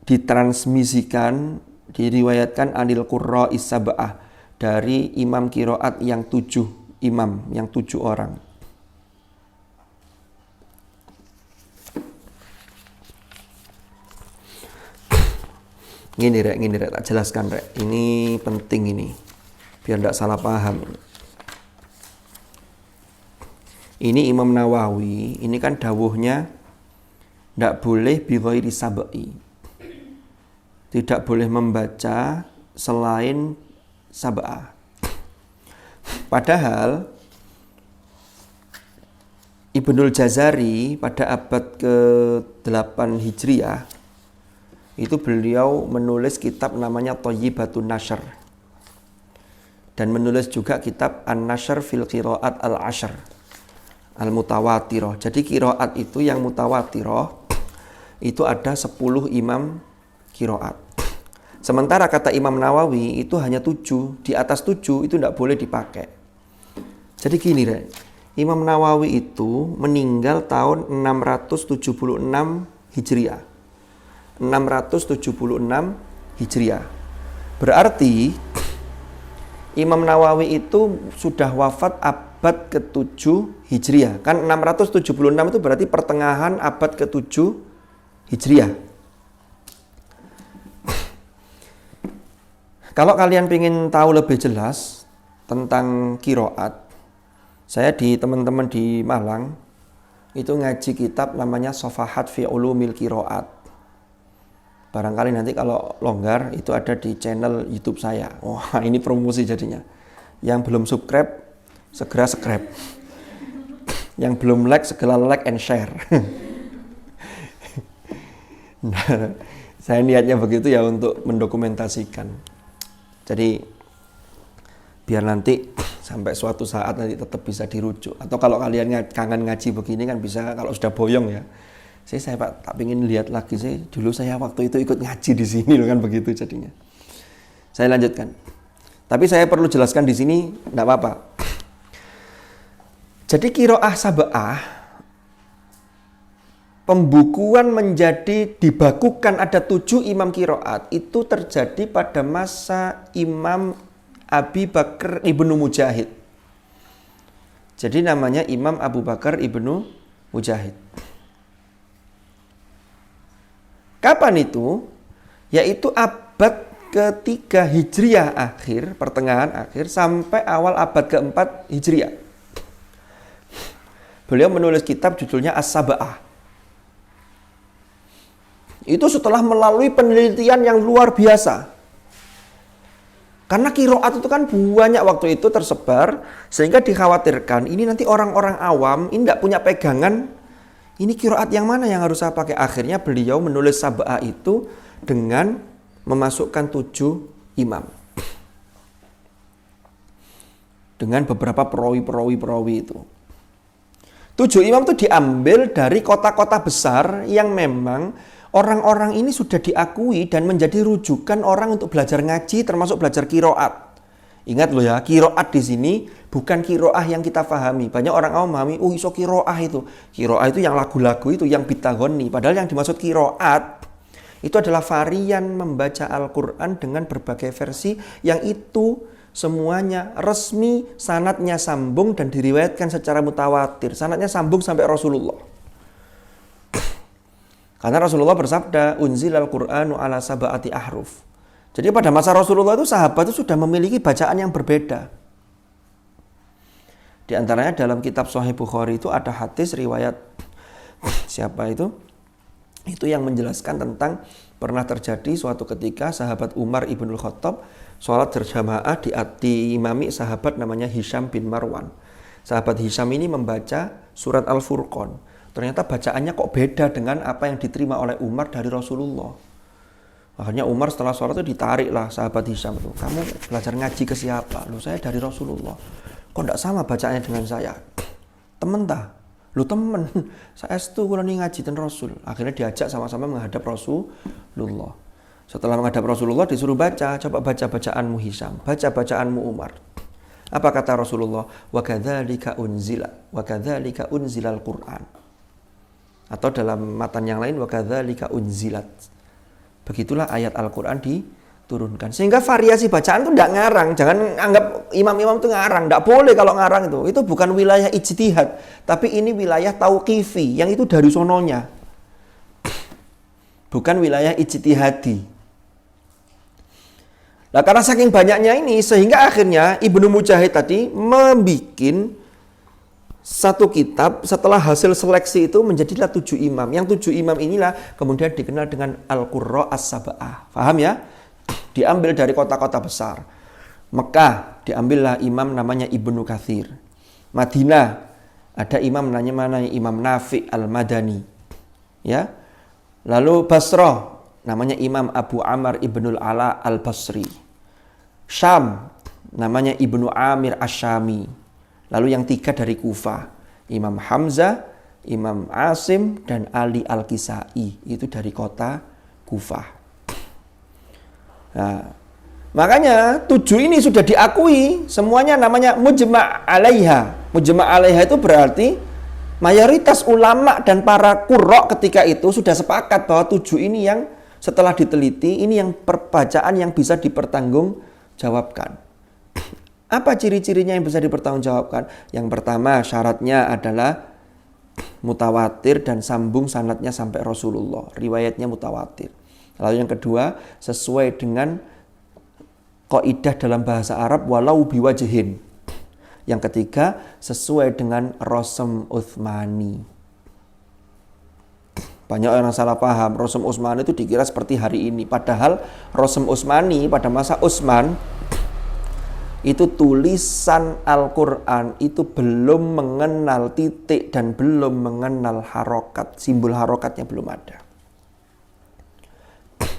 ditransmisikan, diriwayatkan anil qurra'is sab'ah, dari imam qiraat yang 7 imam, yang 7 orang. Gini rek, tak jelaskan rek. Ini penting ini, biar tidak salah paham. Ini Imam Nawawi, ini kan dawuhnya tidak boleh bi ghairi sab'i. Tidak boleh membaca selain sab'ah. Padahal Ibnul Jazari pada abad ke-8 Hijriah itu beliau menulis kitab namanya Thayyibatun Nashr, dan menulis juga kitab An-Nashr fil Qiraat al-Ashr al-Mutawatirah. Jadi qiraat itu yang mutawatirah itu ada 10 imam qiraat. Sementara kata Imam Nawawi itu hanya 7, di atas 7 itu tidak boleh dipakai. Jadi gini deh, Imam Nawawi itu meninggal tahun 676 Hijriah. 676 Hijriah. Berarti Imam Nawawi itu sudah wafat abad ke-7 Hijriah. Kan 676 itu berarti pertengahan abad ke-7 Hijriah. Kalau kalian ingin tahu lebih jelas tentang qiraat, saya di teman-teman di Malang itu ngaji kitab namanya Shafahat fi Ulumil Qiraat. Barangkali nanti kalau longgar itu ada di channel YouTube saya. Wah, ini promosi jadinya. Yang belum subscribe, segera subscribe. Yang belum like, segera like and share. Nah, saya niatnya begitu ya untuk mendokumentasikan. Jadi biar nanti sampai suatu saat nanti tetap bisa dirujuk. Atau kalau kalian kangen ngaji begini kan bisa, kalau sudah boyong ya. Saya Pak tak pengen lihat lagi, dulu saya waktu itu ikut ngaji di sini loh, kan begitu jadinya. Saya lanjutkan. Tapi saya perlu jelaskan di sini, enggak apa-apa. Jadi qiraah sab'ah, pembukuan menjadi dibakukan ada 7 imam qiraat itu terjadi pada masa Imam Abi Bakar ibnu Mujahid. Jadi namanya Imam Abu Bakar ibnu Mujahid. Kapan itu? Yaitu abad ke-3 Hijriah akhir, pertengahan akhir, sampai awal abad ke-4 Hijriah. Beliau menulis kitab judulnya As-Sab'ah. Itu setelah melalui penelitian yang luar biasa. Karena qiraat itu kan banyak waktu itu tersebar, sehingga dikhawatirkan ini nanti orang-orang awam ini tidak punya pegangan, ini qiraat yang mana yang harus saya pakai. Akhirnya beliau menulis sab'ah itu dengan memasukkan 7 imam. Dengan beberapa perawi itu. 7 imam itu diambil dari kota-kota besar yang memang orang-orang ini sudah diakui dan menjadi rujukan orang untuk belajar ngaji, termasuk belajar qiraat. Ingat loh ya, qiraat di sini bukan qiraah yang kita pahami. Banyak orang awam memahami, iso qiraah itu. Qiraah itu yang lagu-lagu itu, yang bitaghoni. Padahal yang dimaksud qiraat itu adalah varian membaca Al-Quran dengan berbagai versi yang itu semuanya resmi, sanadnya sambung dan diriwayatkan secara mutawatir. Sanadnya sambung sampai Rasulullah. Karena Rasulullah bersabda, unzilal Qur'anu ala sab'ati ahruf. Jadi pada masa Rasulullah itu sahabat itu sudah memiliki bacaan yang berbeda. Di antaranya dalam kitab Sahih Bukhari itu ada hadis riwayat siapa itu? Itu yang menjelaskan tentang pernah terjadi suatu ketika sahabat Umar ibnul Khattab sholat berjamaah diimami sahabat namanya Hisham bin Marwan. Sahabat Hisham ini membaca surat Al-Furqan. Ternyata bacaannya kok beda dengan apa yang diterima oleh Umar dari Rasulullah. Akhirnya Umar setelah sholat itu ditarik lah sahabat Hisham itu. Kamu belajar ngaji ke siapa? Loh, saya dari Rasulullah. Kok tidak sama bacaannya dengan saya? Temen tak? Lu temen, saya itu kalau ini ngaji dan Rasul. Akhirnya diajak sama-sama menghadap Rasulullah. Setelah menghadap Rasulullah disuruh baca, coba baca bacaanmu Hisham, baca bacaanmu Umar. Apa kata Rasulullah? Wa kadzalika unzilal Qur'an. Atau dalam matan yang lain wa kadzalika unzilat. Begitulah ayat Al-Qur'an diturunkan. Sehingga variasi bacaan itu tidak ngarang. Jangan anggap imam-imam itu ngarang. Tidak boleh kalau ngarang itu. Itu bukan wilayah ijtihad. Tapi ini wilayah tauqifi. Yang itu dari sononya. Bukan wilayah ijtihadi. Nah, karena saking banyaknya ini, sehingga akhirnya Ibnu Mujahid tadi membuat satu kitab setelah hasil seleksi itu menjadilah 7 imam. Yang 7 imam inilah kemudian dikenal dengan Al-Qurra As-Sab'ah. Paham ya? Diambil dari kota-kota besar. Mekah diambillah imam namanya Ibnu Katsir. Madinah ada imam namanya Imam Nafi' Al-Madani. Ya. Lalu Basrah namanya Imam Abu Amr Ibnul Ala Al-Basri. Syam namanya Ibnu Amir Asy-Syami. Lalu yang 3 dari Kufah, Imam Hamzah, Imam Asim, dan Ali Al-Kisai. Itu dari kota Kufah. Nah, makanya 7 ini sudah diakui, semuanya namanya mujma' alaiha. Mujma' alaiha itu berarti mayoritas ulama dan para qurra ketika itu sudah sepakat bahwa 7 ini yang setelah diteliti, ini yang perbacaan yang bisa dipertanggungjawabkan. Apa ciri-cirinya yang bisa dipertanggungjawabkan? Yang pertama syaratnya adalah mutawatir dan sambung sanadnya sampai Rasulullah. Riwayatnya mutawatir. Lalu yang kedua, sesuai dengan kaidah dalam bahasa Arab walau biwajhin. Yang ketiga, sesuai dengan Rasm Utsmani. Banyak orang salah paham, Rasm Utsmani itu dikira seperti hari ini. Padahal Rasm Utsmani pada masa Utsman itu tulisan Al-Quran itu belum mengenal titik dan belum mengenal harokat. Simbol harokatnya belum ada.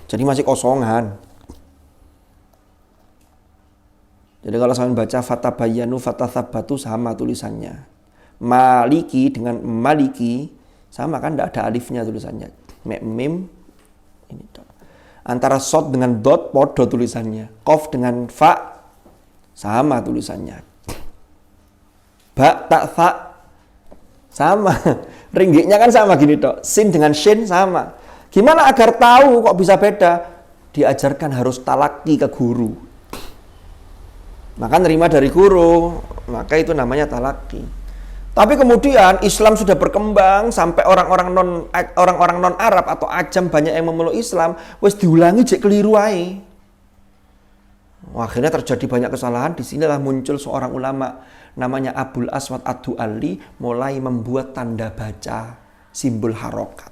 Jadi masih kosongan. Jadi kalau saya baca fatabayyanu fatatsabbatu sama tulisannya. Maliki dengan maliki sama kan, tidak ada alifnya tulisannya. Mim ini dot. Antara sod dengan dot podo tulisannya. Qaf dengan fa sama tulisannya. Ba tak fa sama. Ringgitnya kan sama gini tok. Sin dengan shin sama. Gimana agar tahu kok bisa beda? Diajarkan harus talaki ke guru. Maka nerima dari guru, maka itu namanya talaki. Tapi kemudian Islam sudah berkembang sampai orang-orang non Arab atau ajam banyak yang memeluk Islam, wis diulangi jek keliru ae. Akhirnya terjadi banyak kesalahan. Disinilah muncul seorang ulama namanya Abul Aswad Ad-Du'ali mulai membuat tanda baca simbol harokat.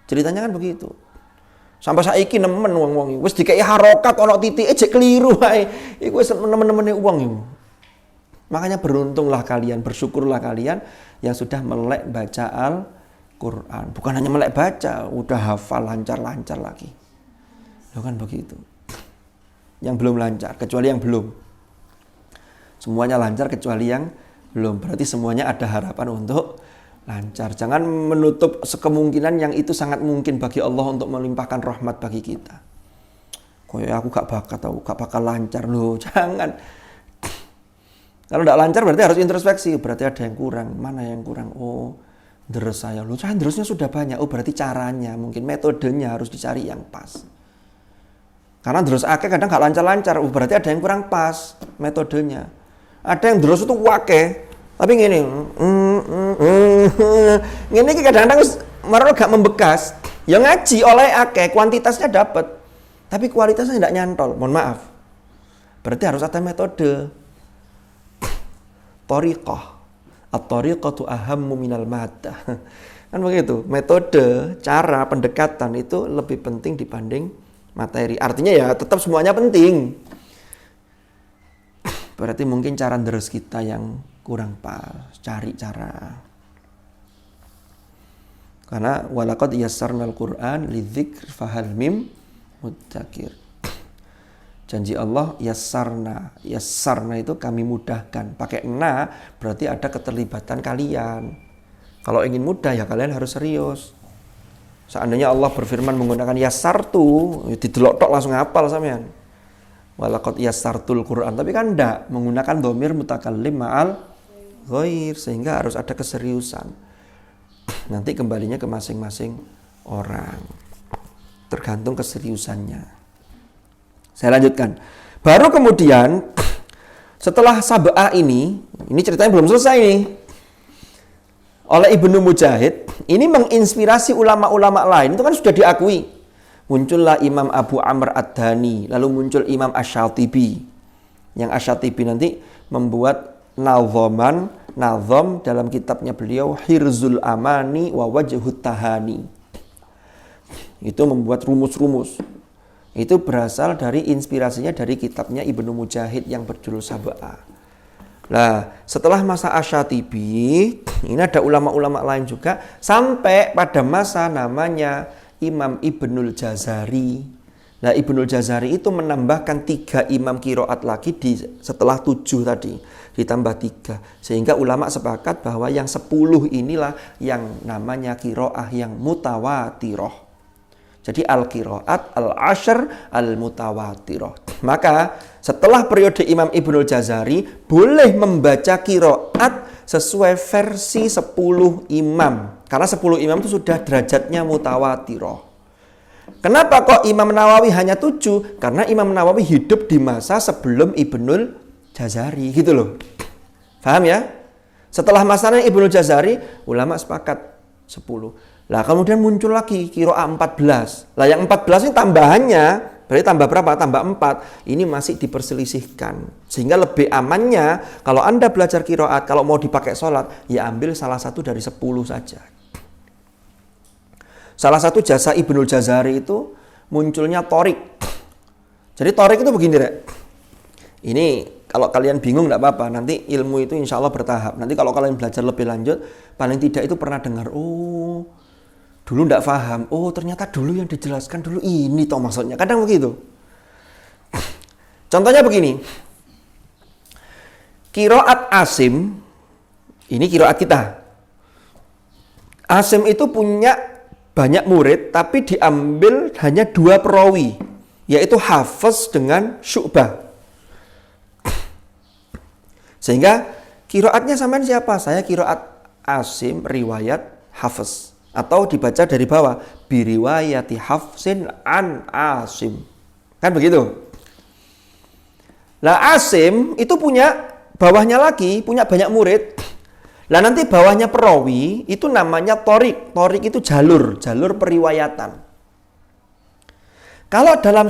Ceritanya kan begitu. Sampai saiki nemen wong-wong wis dikei harokat ana titike jek keliru wae. Iku wis nemen-nemene wong iku. Makanya beruntunglah kalian, bersyukurlah kalian yang sudah melek baca Al-Qur'an. Bukan hanya melek baca, udah hafal lancar-lancar lagi. Loh kan begitu. Yang belum lancar, kecuali yang belum. Semuanya lancar kecuali yang belum. Berarti semuanya ada harapan untuk lancar. Jangan menutup kemungkinan yang itu sangat mungkin bagi Allah untuk melimpahkan rahmat bagi kita. Kayak aku gak bakal lancar loh. Jangan. Kalau gak lancar berarti harus introspeksi. Berarti ada yang kurang. Mana yang kurang? Oh, deres saya loh. Deresnya sudah banyak. Oh, berarti caranya, mungkin metodenya harus dicari yang pas. Karena deres akeh kadang gak lancar-lancar. Oh, berarti ada yang kurang pas metodenya. Ada yang deres itu wake. Tapi gini, ini kadang-kadang malah gak membekas. Ya ngaji oleh akeh, kuantitasnya dapat, tapi kualitasnya tidak nyantol. Mohon maaf. Berarti harus ada metode. Thariqah. At-thariqatu ahammu minal maddah. Kan begitu. Metode, cara pendekatan itu lebih penting dibanding materi. Artinya ya tetap semuanya penting. Berarti mungkin cara deres kita yang kurang pas, cari cara. Karena walaqad yassarnal Qur'an lidzikr fahal mim mudzakir. Janji Allah yassarna. Yassarna itu kami mudahkan. Pakai na berarti ada keterlibatan kalian. Kalau ingin mudah ya kalian harus serius. Seandainya Allah berfirman menggunakan yassartu, didelok tok langsung hafal sampean. Walaqad yassartul Qur'an, tapi kan enggak, menggunakan dhamir mutakallim ma'al ghair, sehingga harus ada keseriusan. Nanti kembalinya ke masing-masing orang, tergantung keseriusannya. Saya lanjutkan. Baru kemudian setelah sab'ah ini ceritanya belum selesai nih. Oleh Ibnu Mujahid, ini menginspirasi ulama-ulama lain, itu kan sudah diakui. Muncullah Imam Abu Amr Ad-Dhani, lalu muncul Imam Asy-Syatibi. Yang Asy-Syatibi nanti membuat nazam dalam kitabnya beliau Hirzul Amani wa Wajhut Tahani. Itu membuat rumus-rumus. Itu berasal dari inspirasinya dari kitabnya Ibnu Mujahid yang berjudul Sab'ah. Nah, setelah masa Asy-Syatibi, ini ada ulama-ulama lain juga sampai pada masa namanya Imam Ibnul Jazari. Nah, Ibnul Jazari itu menambahkan 3 imam qiraat lagi setelah 7 tadi, ditambah 3. Sehingga ulama sepakat bahwa yang 10 inilah yang namanya qiraah yang mutawatirah. Jadi al-qiraat al-ashr al-mutawatirah. Maka setelah periode Imam Ibnul Jazari boleh membaca qiraat sesuai versi 10 imam. Karena 10 imam itu sudah derajatnya mutawatirah. Kenapa kok Imam Nawawi hanya 7? Karena Imam Nawawi hidup di masa sebelum Ibnul Jazari, gitu loh. Paham ya? Setelah masanya Ibnul Jazari, ulama sepakat 10. Lah kemudian muncul lagi qiraah 14. Lah yang 14 ini tambahannya, berarti tambah berapa? Tambah 4. Ini masih diperselisihkan. Sehingga lebih amannya kalau Anda belajar qiraat, kalau mau dipakai sholat, ya ambil salah satu dari 10 saja. Salah satu jasa Ibnul Jazari itu munculnya torik. Jadi torik itu begini, Rek. Ini kalau kalian bingung enggak apa-apa, nanti ilmu itu insya Allah bertahap. Nanti kalau kalian belajar lebih lanjut, paling tidak itu pernah dengar, oh dulu enggak paham, oh ternyata dulu yang dijelaskan dulu ini toh maksudnya. Kadang begitu. Contohnya begini. Qiraat Asim, ini qiraat kita. Asim itu punya banyak murid, tapi diambil hanya 2 perawi, yaitu Hafiz dengan Syu'bah. Sehingga qiraatnya sampean siapa? Saya qiraat Asim riwayat Hafiz. Atau dibaca dari bawah, biriwayati Hafsin an Asim. Kan begitu? Lah Asim itu punya bawahnya lagi, punya banyak murid. Lah nanti bawahnya perawi itu namanya torik. Torik itu jalur periwayatan. Kalau dalam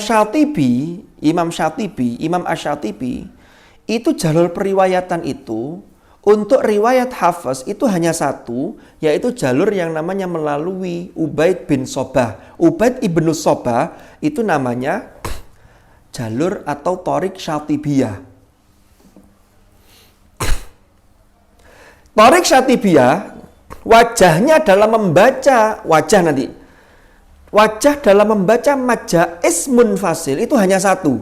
Imam Asy-Syatibi itu jalur periwayatan itu Untuk riwayat Hafs itu hanya satu, yaitu jalur yang namanya melalui Ubaid bin Sobah. Ubaid ibnu Sobah itu namanya jalur atau Thoriq Syatibiyah. Thoriq Syatibiyah wajahnya dalam membaca, wajah dalam membaca majais munfasil itu hanya satu,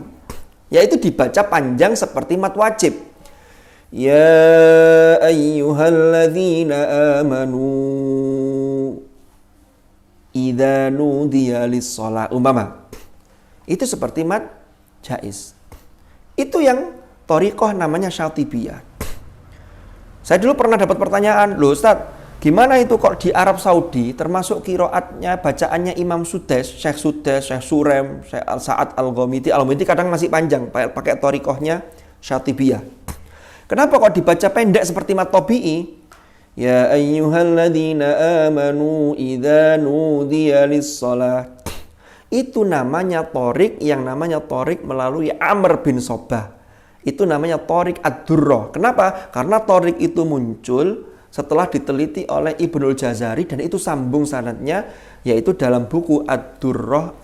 yaitu dibaca panjang seperti mat wajib. Ya ayyuhalladzina amanu idza nudiya lis-shalah, umpama itu seperti mat jaiz. Itu yang thoriqah namanya Syatibiyah. Saya dulu pernah dapat pertanyaan, loh Ustaz, gimana itu kok di Arab Saudi termasuk kiroatnya, bacaannya Imam Sudes, Syekh Surem, Syekh Al-Sa'ad Al-Ghamidi kadang masih panjang pakai thoriqahnya Syatibiyah. Kenapa kok dibaca pendek seperti mat tabi'i? Ya ayyuhalladzina amanu idza nudiya lis-shalah. Itu namanya thoriq, yang namanya thoriq melalui Amr bin Sobah. Itu namanya thoriq ad-durrah. Kenapa? Karena thoriq itu muncul setelah diteliti oleh Ibnul Jazari dan itu sambung sanadnya, yaitu dalam buku ad-durrah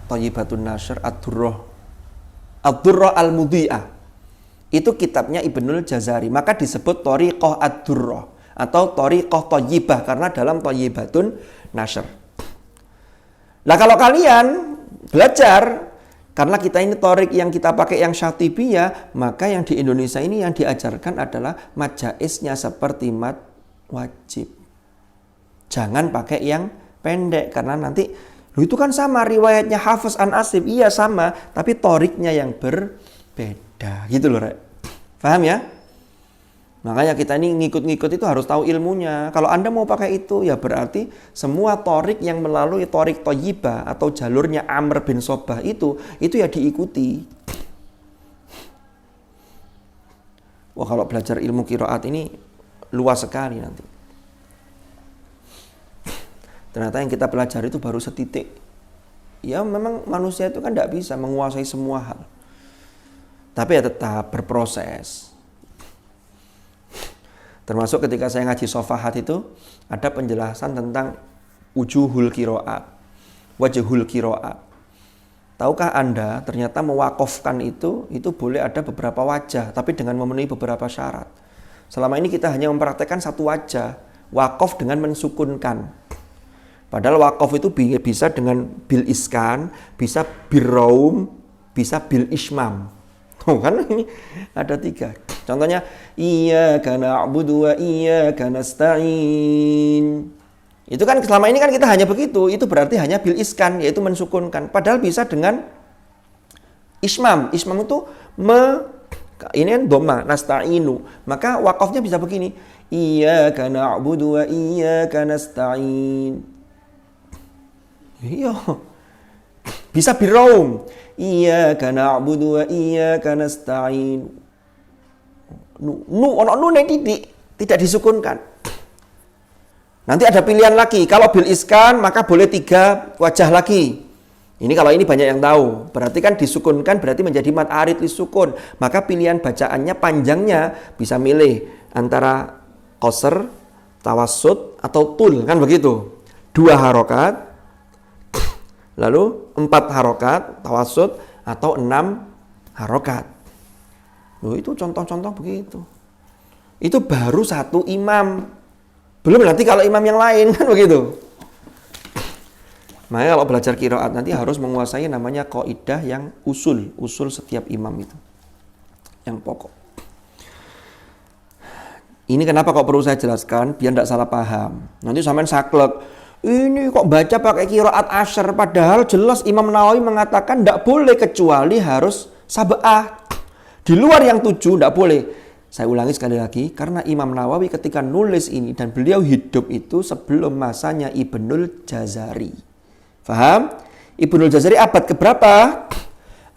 Thayyibatun Nashr ad-durrah al-mudhi'ah. Itu kitabnya Ibnul Jazari, maka disebut thoriqah ad-durrah atau thoriqah thayyibah karena dalam Thayyibatun Nashr. Nah, kalau kalian belajar, karena kita ini thoriq yang kita pakai yang Syatibiyah, maka yang di Indonesia ini yang diajarkan adalah majaisnya seperti mat wajib. Jangan pakai yang pendek, karena nanti itu kan sama riwayatnya Hafs an Asim, iya sama, tapi thoriqnya yang berbeda. Gitu loh, Rek. Paham ya? Makanya kita ini ngikut-ngikut itu harus tahu ilmunya. Kalau Anda mau pakai itu, ya berarti semua thoriq yang melalui thoriq thayyibah atau jalurnya Amr bin Sobah itu ya diikuti. Wah, kalau belajar ilmu qiraat ini luas sekali nanti. Ternyata yang kita pelajari itu baru setitik. Ya memang manusia itu kan tidak bisa menguasai semua hal. Tapi ya tetap berproses. Termasuk ketika saya ngaji Sofahat itu ada penjelasan tentang wujuhul qiraat, wajhul qiraat. Tahukah Anda ternyata mewakofkan itu boleh ada beberapa wajah, tapi dengan memenuhi beberapa syarat. Selama ini kita hanya mempraktekkan satu wajah, wakof dengan mensukunkan. Padahal wakof itu bisa dengan bil iskan, bisa bil raum, bisa bil ismam. Oh, kan ini ada 3. Contohnya, iyyaka na'budu wa iyyaka nasta'in. Itu kan selama ini kan kita hanya begitu. Itu berarti hanya bil iskan, yaitu mensukunkan. Padahal bisa dengan ismam. Ismam itu ini kan dhamma, nasta'inu. Maka wakofnya bisa begini. Iyyaka na'budu wa iyyaka nasta'in. Iya. Bisa biraum. Iyyaka na'budu wa iyyaka nasta'in. Nu nek titik, tidak disukunkan. Nanti ada pilihan lagi. Kalau bil iskan maka boleh 3 wajah lagi. Ini kalau ini banyak yang tahu. Berarti kan disukunkan berarti menjadi mat arid lisukun. Maka pilihan bacaannya panjangnya bisa milih antara qasr, tawassut atau tul, kan begitu. 2 harokat, lalu 4 harokat tawassut atau 6 harokat. Loh, itu contoh-contoh begitu. Itu baru satu imam. Belum nanti kalau imam yang lain, kan begitu. Makanya kalau belajar qiraat nanti harus menguasai namanya kaidah yang usul setiap imam itu. Yang pokok. Ini kenapa kok perlu saya jelaskan biar tidak salah paham. Nanti sampean saklek. Ini kok baca pakai qiraat asyr, padahal jelas Imam Nawawi mengatakan tidak boleh kecuali harus sab'ah. Di luar yang 7 tidak boleh. Saya ulangi sekali lagi, karena Imam Nawawi ketika nulis ini dan beliau hidup itu sebelum masanya Ibnul Jazari. Faham? Ibnul Jazari abad keberapa?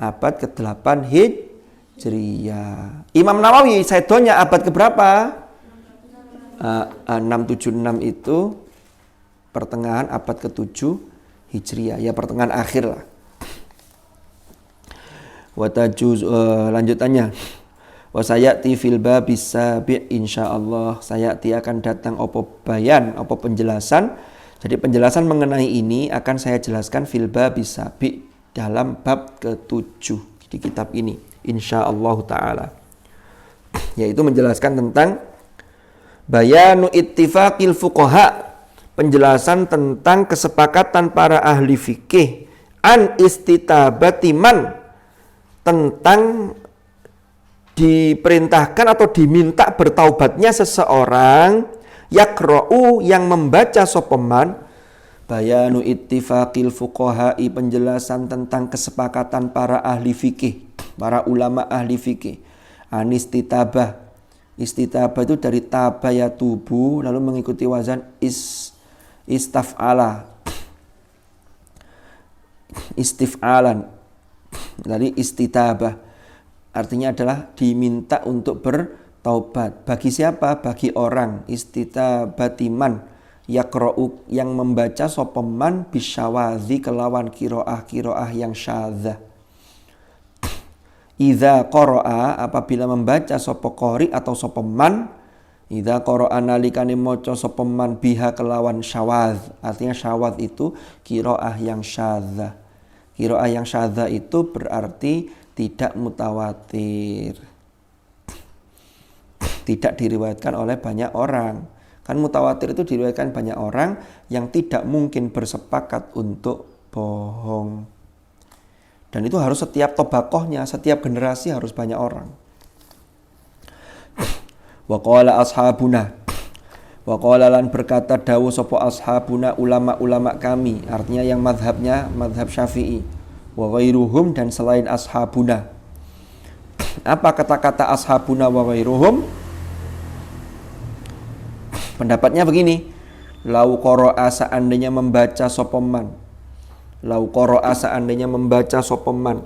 Abad ke-8 Hijriyah. Imam Nawawi sedonya abad keberapa? 676 itu pertengahan abad ke-7 Hijriyah, ya pertengahan akhir lah. Lanjutannya, wa sayati fil babis sabi' insyaallah, sayati akan datang apa penjelasan. Jadi penjelasan mengenai ini akan saya jelaskan fil babis sabi' dalam bab ke-7 di kitab ini insyaallah taala, yaitu menjelaskan tentang bayanu ittifaqil fuqaha, penjelasan tentang kesepakatan para ahli fikih an istitabati man, tentang diperintahkan atau diminta bertaubatnya seseorang, yakra'u yang membaca sopeman, bayanu ittifaqil fuqaha'i, penjelasan tentang kesepakatan para ahli fikih, para ulama ahli fikih, anistitabah. Istitabah itu dari tabayatubu lalu mengikuti wazan istaf'ala, istif'alan. Dari istitabah artinya adalah diminta untuk bertaubat. Bagi siapa? Bagi orang. Istitabatiman yakra'u yang membaca sopeman bisyawadhi kelawan kiroah yang syadzah. Idza qara'a, apabila membaca sapa qari atau sapa man, idza qara'a nalikane maca sapa man biha kelawan syawaz. Artinya syawaz itu qiraah yang syadzah. Qiraah yang syadzah itu berarti tidak mutawatir. Tidak diriwayatkan oleh banyak orang. Kan mutawatir itu diriwayatkan banyak orang yang tidak mungkin bersepakat untuk bohong. Dan itu harus setiap tobakohnya, setiap generasi harus banyak orang. Wa qala ashabuna, wa qala lan berkata dawuh sapa ashabuna, ulama-ulama kami, artinya yang mazhabnya mazhab Syafi'i, wa ghairuhum dan selain ashabuna. Apa kata-kata ashabuna wa ghairuhum? Pendapatnya begini, lau qara'a, seandainya membaca sapa man, lau qara'a, seandainya membaca sapa man,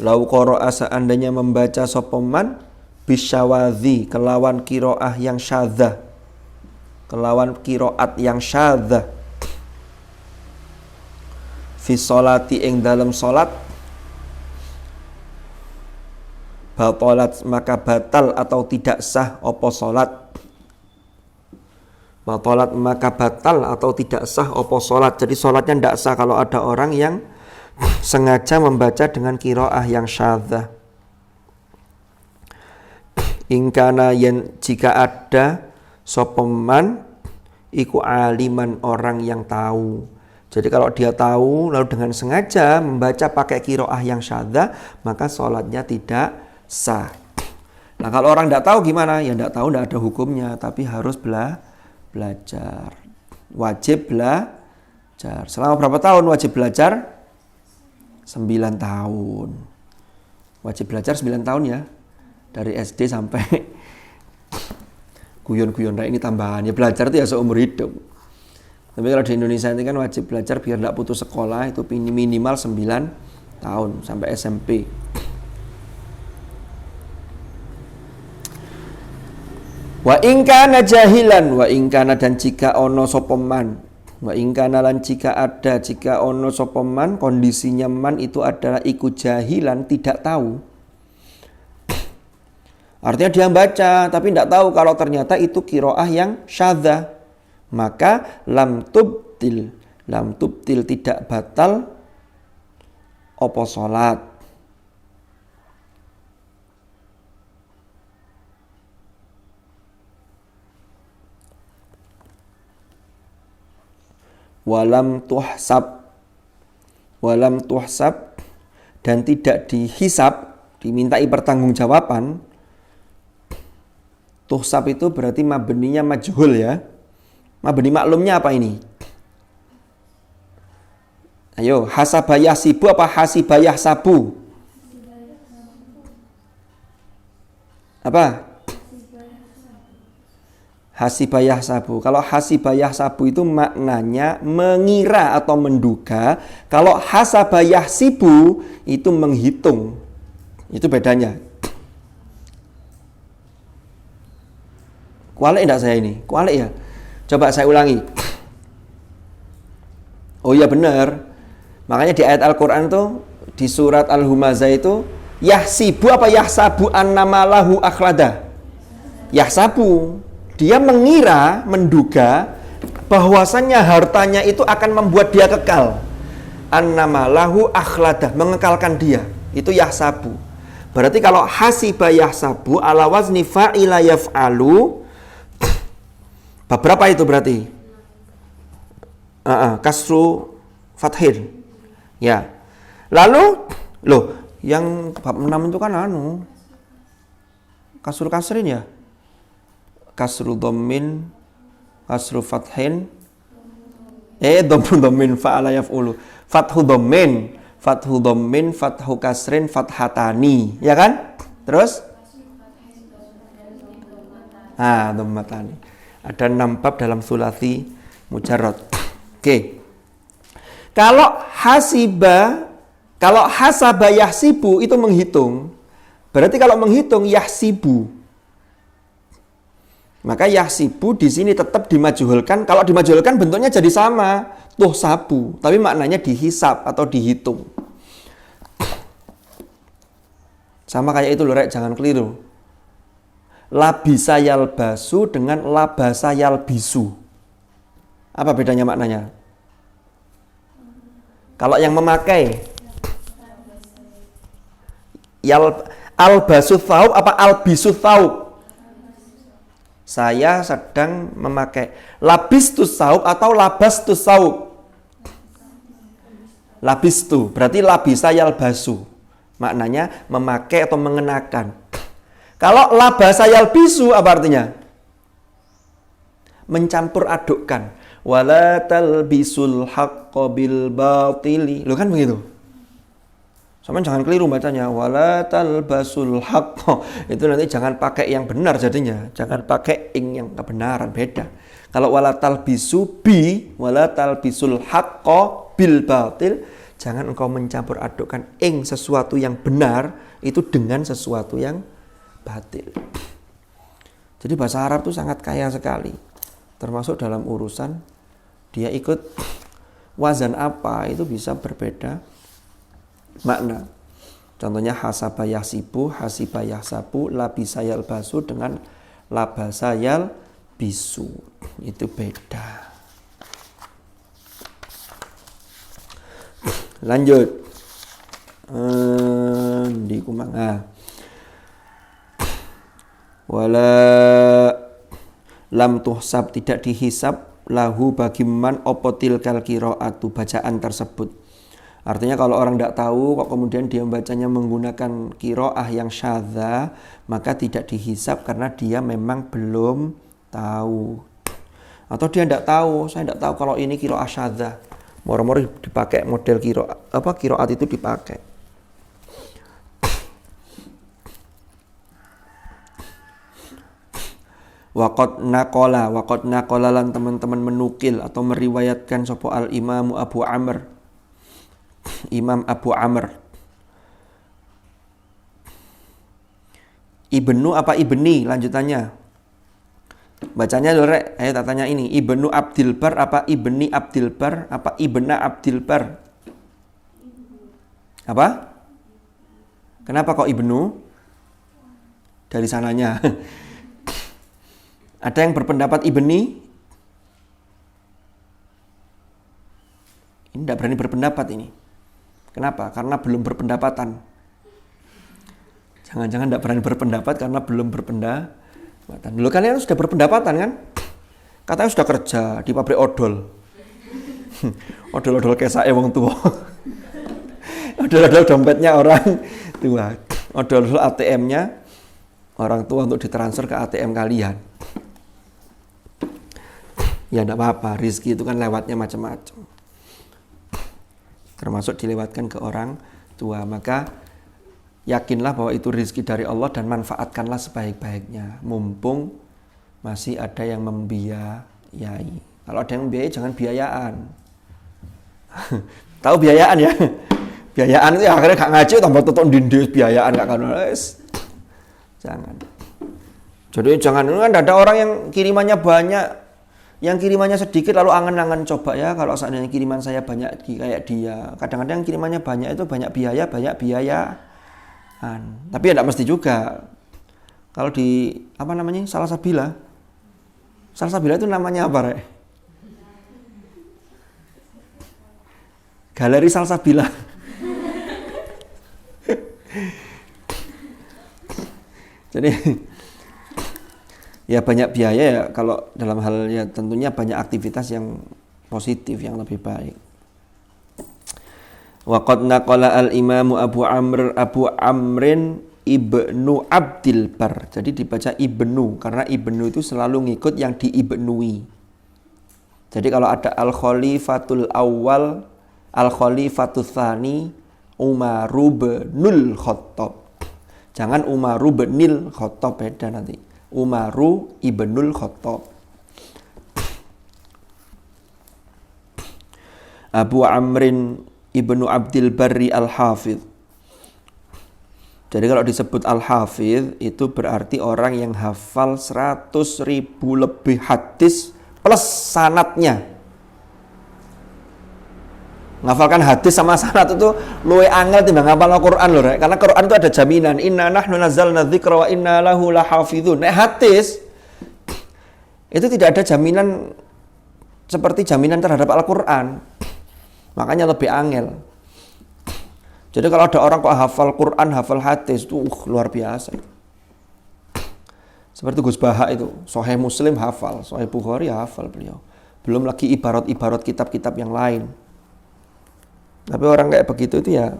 lau qara'a, seandainya membaca sapa man bisyawadhi kelawan qiraah yang syadzah, kelawan qiraat yang syadzah, fi sholati ing dalam salat, batalat maka batal atau tidak sah apa salat, batalat maka batal atau tidak sah apa salat. Jadi salatnya tidak sah kalau ada orang yang sengaja membaca dengan qiraah yang syadzah. Ingkana yen jika ada sopeman iku aliman, orang yang tahu. Jadi kalau dia tahu lalu dengan sengaja membaca pakai qiraah yang syadzah, maka salatnya tidak sah. Nah kalau orang tidak tahu gimana? Ya tidak tahu, tidak ada hukumnya, tapi harus belajar. Wajib belajar. Selama berapa tahun wajib belajar? 9 tahun. Wajib belajar 9 tahun ya. Dari SD sampai guyon-guyon ini tambahan. Ya belajar itu ya seumur hidup. Tapi kalau di Indonesia ini kan wajib belajar biar tidak putus sekolah, itu minimal 9 tahun sampai SMP. Wa ingkana jahilan, wa ingkana dan jika ono sopeman, wa ingkana lan jika ada, jika ono sopeman, kondisinya man itu adalah ikut jahilan, tidak tahu. Artinya dia baca tapi tidak tahu kalau ternyata itu qiraah yang syadzah, maka lam tubtil tidak batal apa salat. Walam tuhsab dan tidak dihisab, dimintai pertanggungjawaban. Tuhsab itu berarti mabninya majhul ya. Mabni maklumnya apa ini? Ayo, hasabayah sibu apa hasibayah sabu? Apa? Hasibayah sabu. Kalau hasibayah sabu itu maknanya mengira atau menduga. Kalau hasabayah sibu itu menghitung. Itu bedanya. Kualik enggak saya ini? Kualik ya? Coba saya ulangi. Oh iya benar. Makanya di ayat Al-Quran tuh, di surat Al-Humazah itu, yahsibu apa yahsabu annama lahu akhlada? Yahsabu. Dia mengira, menduga, bahwasannya hartanya itu akan membuat dia kekal. Annama lahu akhlada, mengekalkan dia. Itu yahsabu. Berarti kalau hasiba yahsabu ala wazni fa'ila yaf'alu, berapa itu berarti? Kasru fathin. Ya. Lalu, yang bab 6 itu kan kasru kasrin ya. Kasru dhammin, kasru fathin. Dhammin fa'ala yaf'ulu. Fathu dhammin, fathu kasrin, fathatani. Ya kan? Terus? Dhammatani. Ada 6 bab dalam sulasi mujarrad. Oke. Kalau hasaba yahsibu itu menghitung. Berarti kalau menghitung yahsibu. Maka yahsibu di sini tetap dimajuhulkan. Kalau dimajuhulkan bentuknya jadi sama, tuhsabu, tapi maknanya dihisab atau dihitung. Sama kayak itu loh, Rek, jangan keliru. Labisa yalbasu dengan labasa yalbisu. Apa bedanya maknanya? Kalau yang memakai albasu thaub apa albisu thaub? Saya sedang memakai labistu thaub atau labastu thaub? Labistu, berarti labisa yalbasu. Maknanya memakai atau mengenakan. Kalau labasa yalbisu apa artinya? Mencampur adukkan. Wala talbisul haqqo bil batili. Loh kan begitu. Sama jangan keliru bacanya. Wala talbasul haqqo. Itu nanti jangan pakai yang benar jadinya. Jangan pakai ing yang kebenaran, beda. Kalau wala talbisu bi, wala talbisul haqqo bil batil, jangan engkau mencampur adukkan ing sesuatu yang benar itu dengan sesuatu yang batil. Jadi bahasa Arab itu sangat kaya sekali. Termasuk dalam urusan dia ikut wazan apa itu bisa berbeda makna. Contohnya hasaba yahsibu, hasiba yahsabu, labisa yalbasu dengan labasa yalbisu. Itu beda. Lanjut. Di kumang. Wala lam tuhsab, tidak dihisab lahu bagiman opotil kal qiraatu, bacaan tersebut. Artinya kalau orang tidak tahu kok kemudian dia membacanya menggunakan qiraah yang syadza, maka tidak dihisab karena dia memang belum tahu. Atau dia tidak tahu, saya tidak tahu kalau ini qiraah syadza. Moro-moro dipakai model qiraat itu dipakai. Waqad naqala lan teman-teman menukil atau meriwayatkan sapa al Imam Abu Amr. Imam Abu Amr. Ibnu apa ibni lanjutannya? Bacanya lho, Rek. Ayo tak tanya ini. Ibnu Abdil Bar apa ibni Abdil Bar apa ibna Abdil Bar? Apa? Kenapa kok ibnu? Dari sananya. Ada yang berpendapat ibni? Ini tidak berani berpendapat ini. Kenapa? Karena belum berpendapatan. Jangan-jangan tidak berani berpendapat karena belum berpendapatan. Dulu kalian sudah berpendapatan kan? Katanya sudah kerja di pabrik odol. Odol-odol kesake wong tua. Odol-odol dompetnya orang tua. Odol-odol ATM-nya orang tua untuk ditransfer ke ATM kalian. Ya enggak apa-apa, rezeki itu kan lewatnya macam-macam. Termasuk dilewatkan ke orang tua. Maka yakinlah bahwa itu rezeki dari Allah dan manfaatkanlah sebaik-baiknya. Mumpung masih ada yang membiayai. Kalau ada yang membiayai jangan biayaan. Tahu biayaan ya? Biayaan itu ya akhirnya gak ngaji tambah tutuk ndindis biayaan gak kan. Jangan. Jadi jangan, kan ada orang yang kirimannya banyak. yang kirimannya sedikit lalu angen-angen coba ya kalau seandainya kiriman saya banyak kayak dia. Kadang-kadang yang kirimannya banyak itu banyak biaya. Tapi ya tidak mesti juga. Kalau di Salsabila itu namanya apa, Rek? Galeri Salsabila. Jadi ya banyak biaya ya kalau dalam hal ya tentunya banyak aktivitas yang positif yang lebih baik. Wa qad naqala al-Imam Abu Amrin Ibnu Abdil Bar. Jadi dibaca Ibnu karena Ibnu itu selalu ngikut yang diibnui. Jadi kalau ada Al-Khalifatul Awwal, Al-Khalifatul Tsani, Umaru binul Khattab. Jangan Umaru binil Khattab, beda nanti. Umaru ibnul Khattab. Abu Amrin Ibnu Abdil Barri Al-Hafidh. Jadi kalau disebut Al-Hafidh itu berarti orang yang hafal 100.000 lebih hadis plus sanadnya. Ngafalkan hadis sama sanad itu luwe angel timbang ngapal Al-Qur'an lho, Rek. Karena Quran itu ada jaminan, inna nahnu nazzalna dzikra wa inna lahu lahafizun. Nek hadis itu tidak ada jaminan seperti jaminan terhadap Al-Qur'an. Makanya lebih angel. Jadi kalau ada orang kok hafal Quran, hafal hadis itu luar biasa. Seperti Gus Baha itu, Sahih Muslim hafal, Sahih Bukhari hafal beliau. Belum lagi ibarat-ibarat kitab-kitab yang lain. Tapi orang kayak begitu itu ya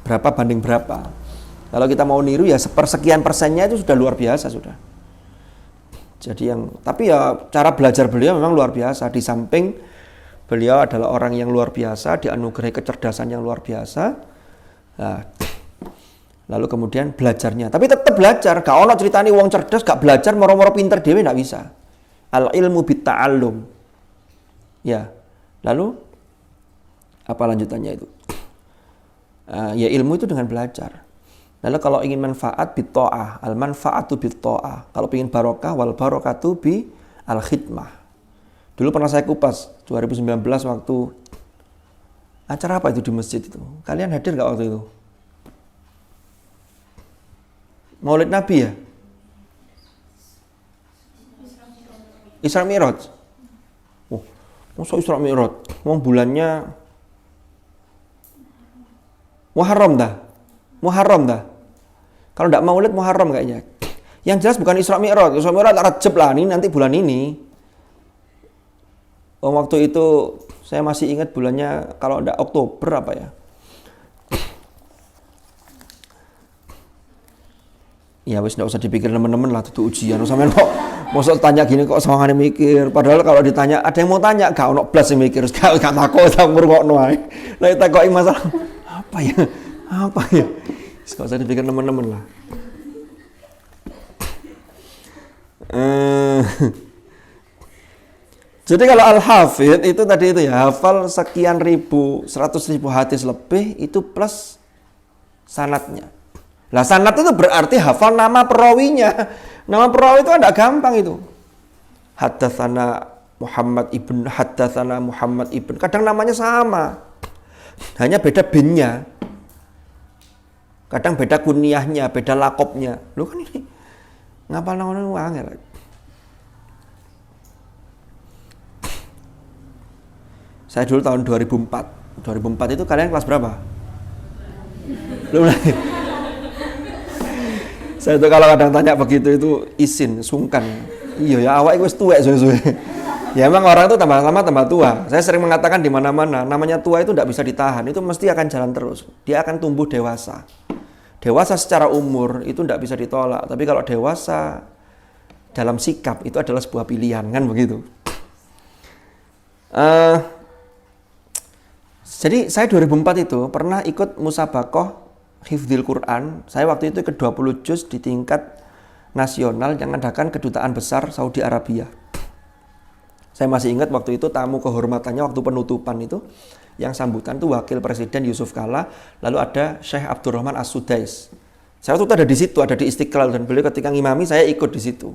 berapa banding berapa. Kalau kita mau niru ya sepersekian persennya itu sudah luar biasa sudah. Jadi tapi ya cara belajar beliau memang luar biasa. Di samping beliau adalah orang yang luar biasa, dianugerahi kecerdasan yang luar biasa. Nah, lalu kemudian belajarnya. Tapi tetap belajar. Gak ono ceritani wong cerdas gak belajar moro-moro pinter dhewe gak bisa. Al ilmu bit ta'allum. Ya. Lalu apa lanjutannya itu? Ya ilmu itu dengan belajar. Lalu kalau ingin manfaat bit ta'ah, al manfaatu bit ta'ah. Kalau ingin barokah wal barokatu bi al khidmah. Dulu pernah saya kupas 2019 waktu acara apa itu di masjid itu. Kalian hadir gak waktu itu? Maulid Nabi ya? Isra Mi'raj. Oh, masa Isra Mi'raj? Mau bulannya Muharram dah. Kalau enggak Maulid Muharram kayaknya. Yang jelas bukan Isra Mi'raj. Isra Mi'raj Rajab lah, ini nanti bulan ini. Waktu itu saya masih ingat bulannya kalau enggak Oktober apa ya. Ya wis enggak usah dipikir teman-teman lah itu ujian. Sampeyan kok mosok tanya gini kok sawangane mikir. Padahal kalau ditanya ada yang mau tanya gak ono blas sing mikir, gak takok tak ngrungokno ae. Lah takoki masalah apa ya? Gak usah dipikir teman-teman lah. Jadi kalau Al-Hafidh itu tadi itu ya hafal sekian ribu, 100.000 hadis lebih itu plus sanadnya. Lah sanad itu berarti hafal nama perawinya. Nama perawi itu tidak gampang itu. Haddatsana Muhammad ibn. Kadang namanya sama. Hanya beda binnya. Kadang beda kunyahnya, beda lakopnya. Lu kan ini ngapal namanya angel. Saya dulu tahun 2004. 2004 itu kalian kelas berapa? Belum lagi. Saya itu kalau kadang tanya begitu itu isin, sungkan. Iya ya awak wis tuwek suwe-suwe. Ya emang orang itu tambah lama tambah tua. Saya sering mengatakan di mana-mana, namanya tua itu tidak bisa ditahan. Itu mesti akan jalan terus. Dia akan tumbuh dewasa. Dewasa secara umur itu tidak bisa ditolak. Tapi kalau dewasa dalam sikap itu adalah sebuah pilihan, kan begitu. Jadi saya 2004 itu pernah ikut musabaqah hifdzil Quran. Saya waktu itu ke-20 juz di tingkat nasional yang mengadakan Kedutaan Besar Saudi Arabia. Saya masih ingat waktu itu tamu kehormatannya waktu penutupan itu yang sambutan itu Wakil Presiden Yusuf Kala, lalu ada Syekh Abdurrahman As-Sudais. Saya waktu itu ada di situ, ada di Istiqlal dan beliau ketika ngimami saya ikut di situ.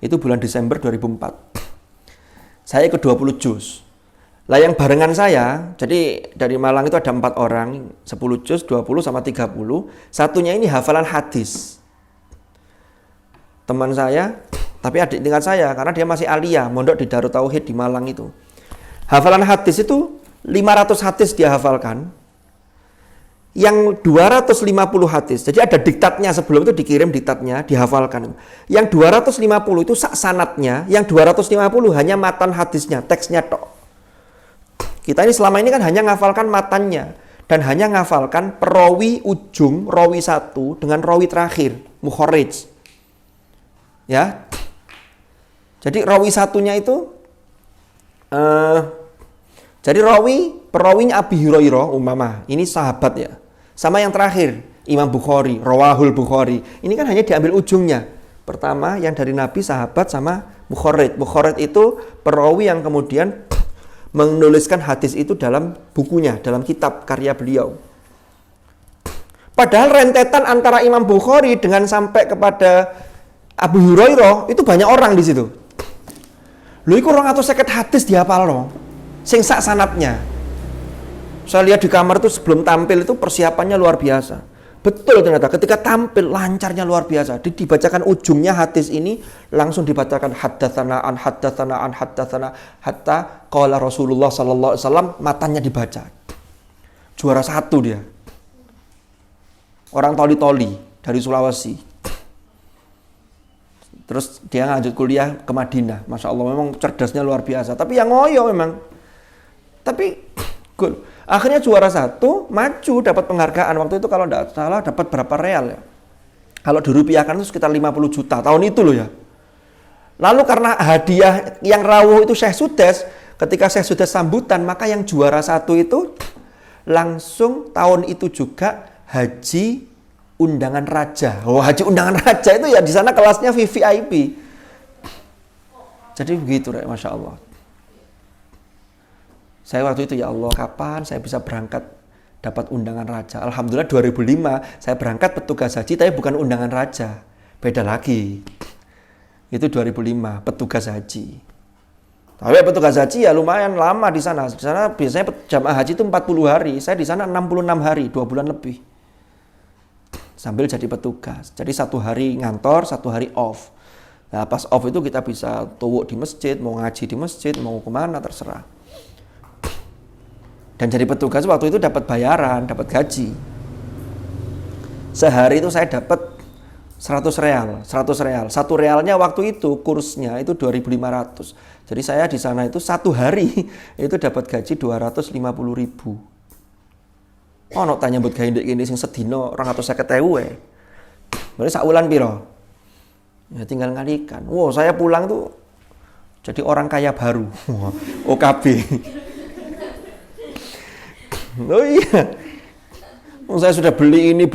Itu bulan Desember 2004. Saya ikut 20 juz. Lah yang barengan saya, jadi dari Malang itu ada 4 orang, 10 juz, 20 sama 30. Satunya ini hafalan hadis. Teman saya, tapi adik tingkat saya, karena dia masih aliyah, mondok di Darut Tauhid di Malang itu. Hafalan hadis itu 500 hadis dia hafalkan. Yang 250 hadis, jadi ada diktatnya sebelum itu dikirim diktatnya, dihafalkan. Yang 250 itu sak sanatnya, yang 250 hanya matan hadisnya, teksnya tok. Kita ini selama ini kan hanya ngafalkan matannya dan hanya ngafalkan perawi ujung, rawi 1 dengan rawi terakhir, mukharrij. Ya. Jadi rawi satunya itu jadi perawinya Abi Hurairah umpama, ini sahabat ya. Sama yang terakhir, Imam Bukhari, Rawahul Bukhari. Ini kan hanya diambil ujungnya. Pertama yang dari Nabi, sahabat, sama mukharrij. Mukharrij itu perawi yang kemudian menuliskan hadis itu dalam bukunya, dalam kitab karya beliau. Padahal rentetan antara Imam Bukhari dengan sampai kepada Abu Hurairah itu banyak orang di situ. Lho iku 250 hadis dihafal loh. Sing sak sanatnya. Saya lihat di kamar itu sebelum tampil itu persiapannya luar biasa. Betul ternyata ketika tampil lancarnya luar biasa. Dibacakan ujungnya hadis ini langsung dibacakan haddatsana hatta qala Rasulullah sallallahu alaihi wasallam, matanya dibaca. Juara 1 dia. Orang toli-toli dari Sulawesi. Terus dia lanjut kuliah ke Madinah. Masya Allah, memang cerdasnya luar biasa. Tapi yang ngoyo memang. Tapi good. Akhirnya juara 1, maju dapat penghargaan. Waktu itu kalau tidak salah dapat berapa real ya. Kalau dirupiahkan itu sekitar 50 juta. Tahun itu loh ya. Lalu karena hadiah yang rawuh itu Syekh Sudes. Ketika Syekh Sudes sambutan, maka yang juara 1 itu langsung tahun itu juga haji undangan raja. Oh, haji undangan raja itu ya di sana kelasnya VVIP. Jadi begitu, Masya Allah. Saya waktu itu, ya Allah, kapan saya bisa berangkat dapat undangan raja? Alhamdulillah 2005 saya berangkat petugas haji, tapi bukan undangan raja. Beda lagi. Itu 2005, petugas haji. Tapi petugas haji ya lumayan lama di sana. Di sana biasanya jamaah haji itu 40 hari. Saya di sana 66 hari, 2 bulan lebih. Sambil jadi petugas. Jadi 1 hari ngantor, 1 hari off. Nah pas off itu kita bisa tuwuk di masjid, mau ngaji di masjid, mau kemana terserah. Dan jadi petugas waktu itu dapat bayaran, dapat gaji. Sehari itu saya dapat 100 real. 1 realnya waktu itu kursnya itu 2.500. Jadi saya di sana itu 1 hari itu dapat gaji 250.000. Ono tanya buat gawe ndek kene sing sedina 250.000. Berarti sak wulan piro? Ya tinggal ngalikan. Wow, saya pulang tuh jadi orang kaya baru. OKB. Oh iya. Saya sudah beli ini.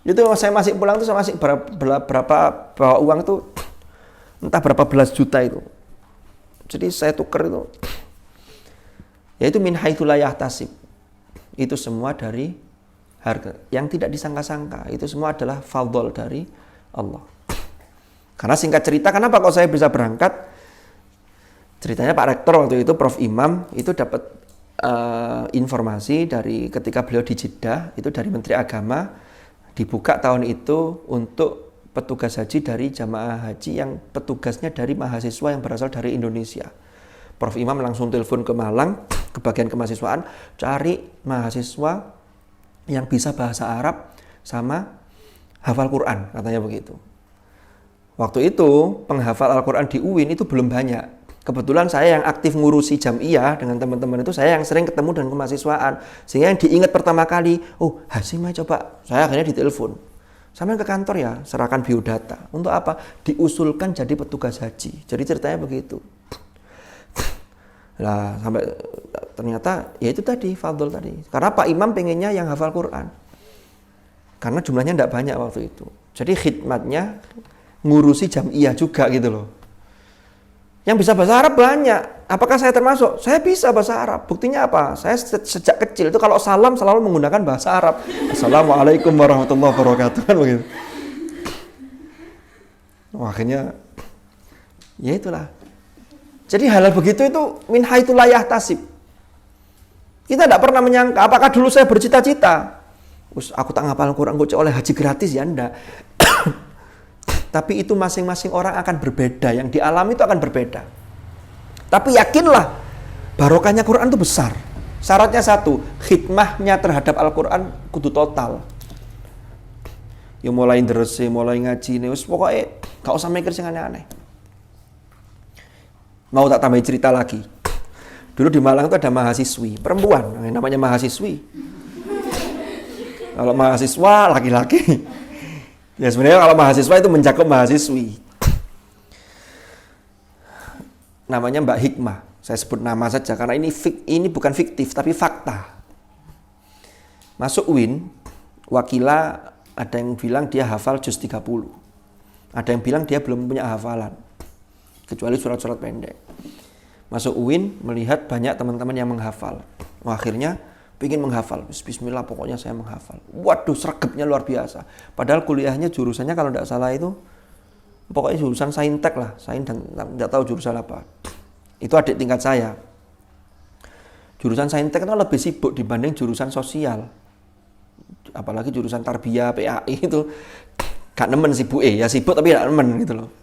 Itu saya masih pulang tuh saya masih berapa bawa uang tuh entah berapa belas juta itu. Jadi saya tuker itu. Yaitu min haitsu la yahtasib. Itu semua dari harga yang tidak disangka-sangka. Itu semua adalah fadl dari Allah. Karena singkat cerita, kenapa kok saya bisa berangkat? Ceritanya Pak Rektor waktu itu, Prof. Imam, itu dapat informasi dari ketika beliau di Jeddah, itu dari Menteri Agama, dibuka tahun itu untuk petugas haji dari jamaah haji yang petugasnya dari mahasiswa yang berasal dari Indonesia. Prof. Imam langsung telepon ke Malang, ke bagian kemahasiswaan, cari mahasiswa yang bisa bahasa Arab sama hafal Quran, katanya begitu. Waktu itu penghafal Al-Quran di UIN itu belum banyak. Kebetulan saya yang aktif ngurusi jam'iyah dengan teman-teman itu, saya yang sering ketemu dengan kemahasiswaan. Sehingga yang diingat pertama kali, oh Hasim coba. Saya akhirnya ditelepon. Sampai ke kantor ya, serahkan biodata. Untuk apa? Diusulkan jadi petugas haji. Jadi ceritanya begitu. Nah, sampai ternyata ya itu tadi, fadl tadi. Karena Pak Imam pengennya yang hafal Quran. Karena jumlahnya tidak banyak waktu itu. Jadi khidmatnya ngurusi jam'iyah juga gitu loh. Yang bisa bahasa Arab banyak. Apakah saya termasuk? Saya bisa bahasa Arab. Buktinya apa? Saya sejak kecil itu kalau salam selalu menggunakan bahasa Arab. Assalamualaikum warahmatullahi wabarakatuh. Kan begitu. Akhirnya ya itulah. Jadi hal begitu itu min haitsu la yahtasib. Kita tidak pernah menyangka, apakah dulu saya bercita-cita, aku tak ngapal Al-Quran, gue oleh haji gratis, ya enggak. Tapi itu masing-masing orang akan berbeda, yang dialami itu akan berbeda. Tapi yakinlah, barokahnya Quran itu besar. Syaratnya satu, khidmahnya terhadap Al-Quran kudu total. Ya mulai nderese, mulai ngaji, pokoknya gak usah mikir sing aneh-aneh. Mau tak tambahin cerita lagi. Dulu di Malang itu ada mahasiswi, perempuan, namanya mahasiswi. Kalau mahasiswa laki-laki. Ya sebenarnya kalau mahasiswa itu mencakup mahasiswi. Namanya Mbak Hikmah. Saya sebut nama saja karena ini bukan fiktif tapi fakta. Masuk UIN, wakila ada yang bilang dia hafal juz 30. Ada yang bilang dia belum punya hafalan. Kecuali surat-surat pendek. Masuk UIN, melihat banyak teman-teman yang menghafal. Akhirnya ingin menghafal. Bismillah, pokoknya saya menghafal. Waduh, sregepnya luar biasa. Padahal kuliahnya jurusannya kalau tidak salah itu, pokoknya jurusan saintek lah. Sains dan tidak tahu jurusan apa. Itu adik tingkat saya. Jurusan saintek itu lebih sibuk dibanding jurusan sosial. Apalagi jurusan tarbiyah, PAI itu. Gak nemen sibuk, ya sibuk tapi gak nemen gitu loh.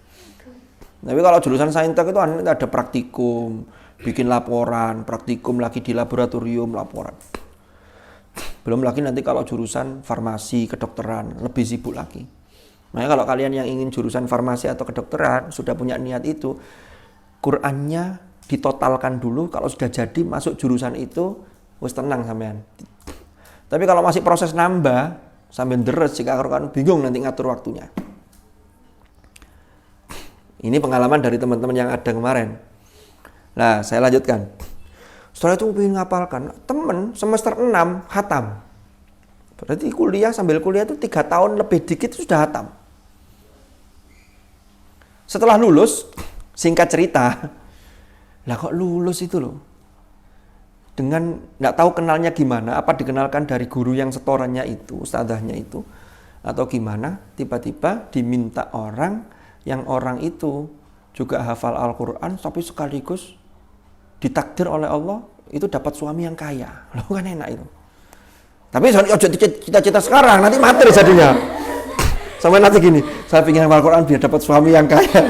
Tapi kalau jurusan saintek itu ada praktikum, bikin laporan, praktikum lagi di laboratorium, laporan. Belum lagi nanti kalau jurusan farmasi, kedokteran, lebih sibuk lagi. Makanya kalau kalian yang ingin jurusan farmasi atau kedokteran, sudah punya niat itu, Qur'annya ditotalkan dulu, kalau sudah jadi masuk jurusan itu, wis tenang sampean. Tapi kalau masih proses nambah, sambil deres, jika Qur'an bingung nanti ngatur waktunya. Ini pengalaman dari teman-teman yang ada kemarin. Nah, saya lanjutkan. Setelah itu ingin ngapalkan, temen semester 6 khatam. Berarti kuliah, sambil kuliah itu 3 tahun lebih dikit sudah khatam. Setelah lulus, singkat cerita, lah kok lulus itu loh. Dengan nggak tahu kenalnya gimana, apa dikenalkan dari guru yang setorannya itu, ustadzahnya itu, atau gimana, tiba-tiba diminta orang yang orang itu juga hafal Al-Quran, tapi sekaligus ditakdir oleh Allah itu dapat suami yang kaya. Loh kan enak itu. Tapi cita-cita sekarang, nanti mati jadinya. Sampai nanti gini, saya ingin hafal Al-Quran biar dapat suami yang kaya.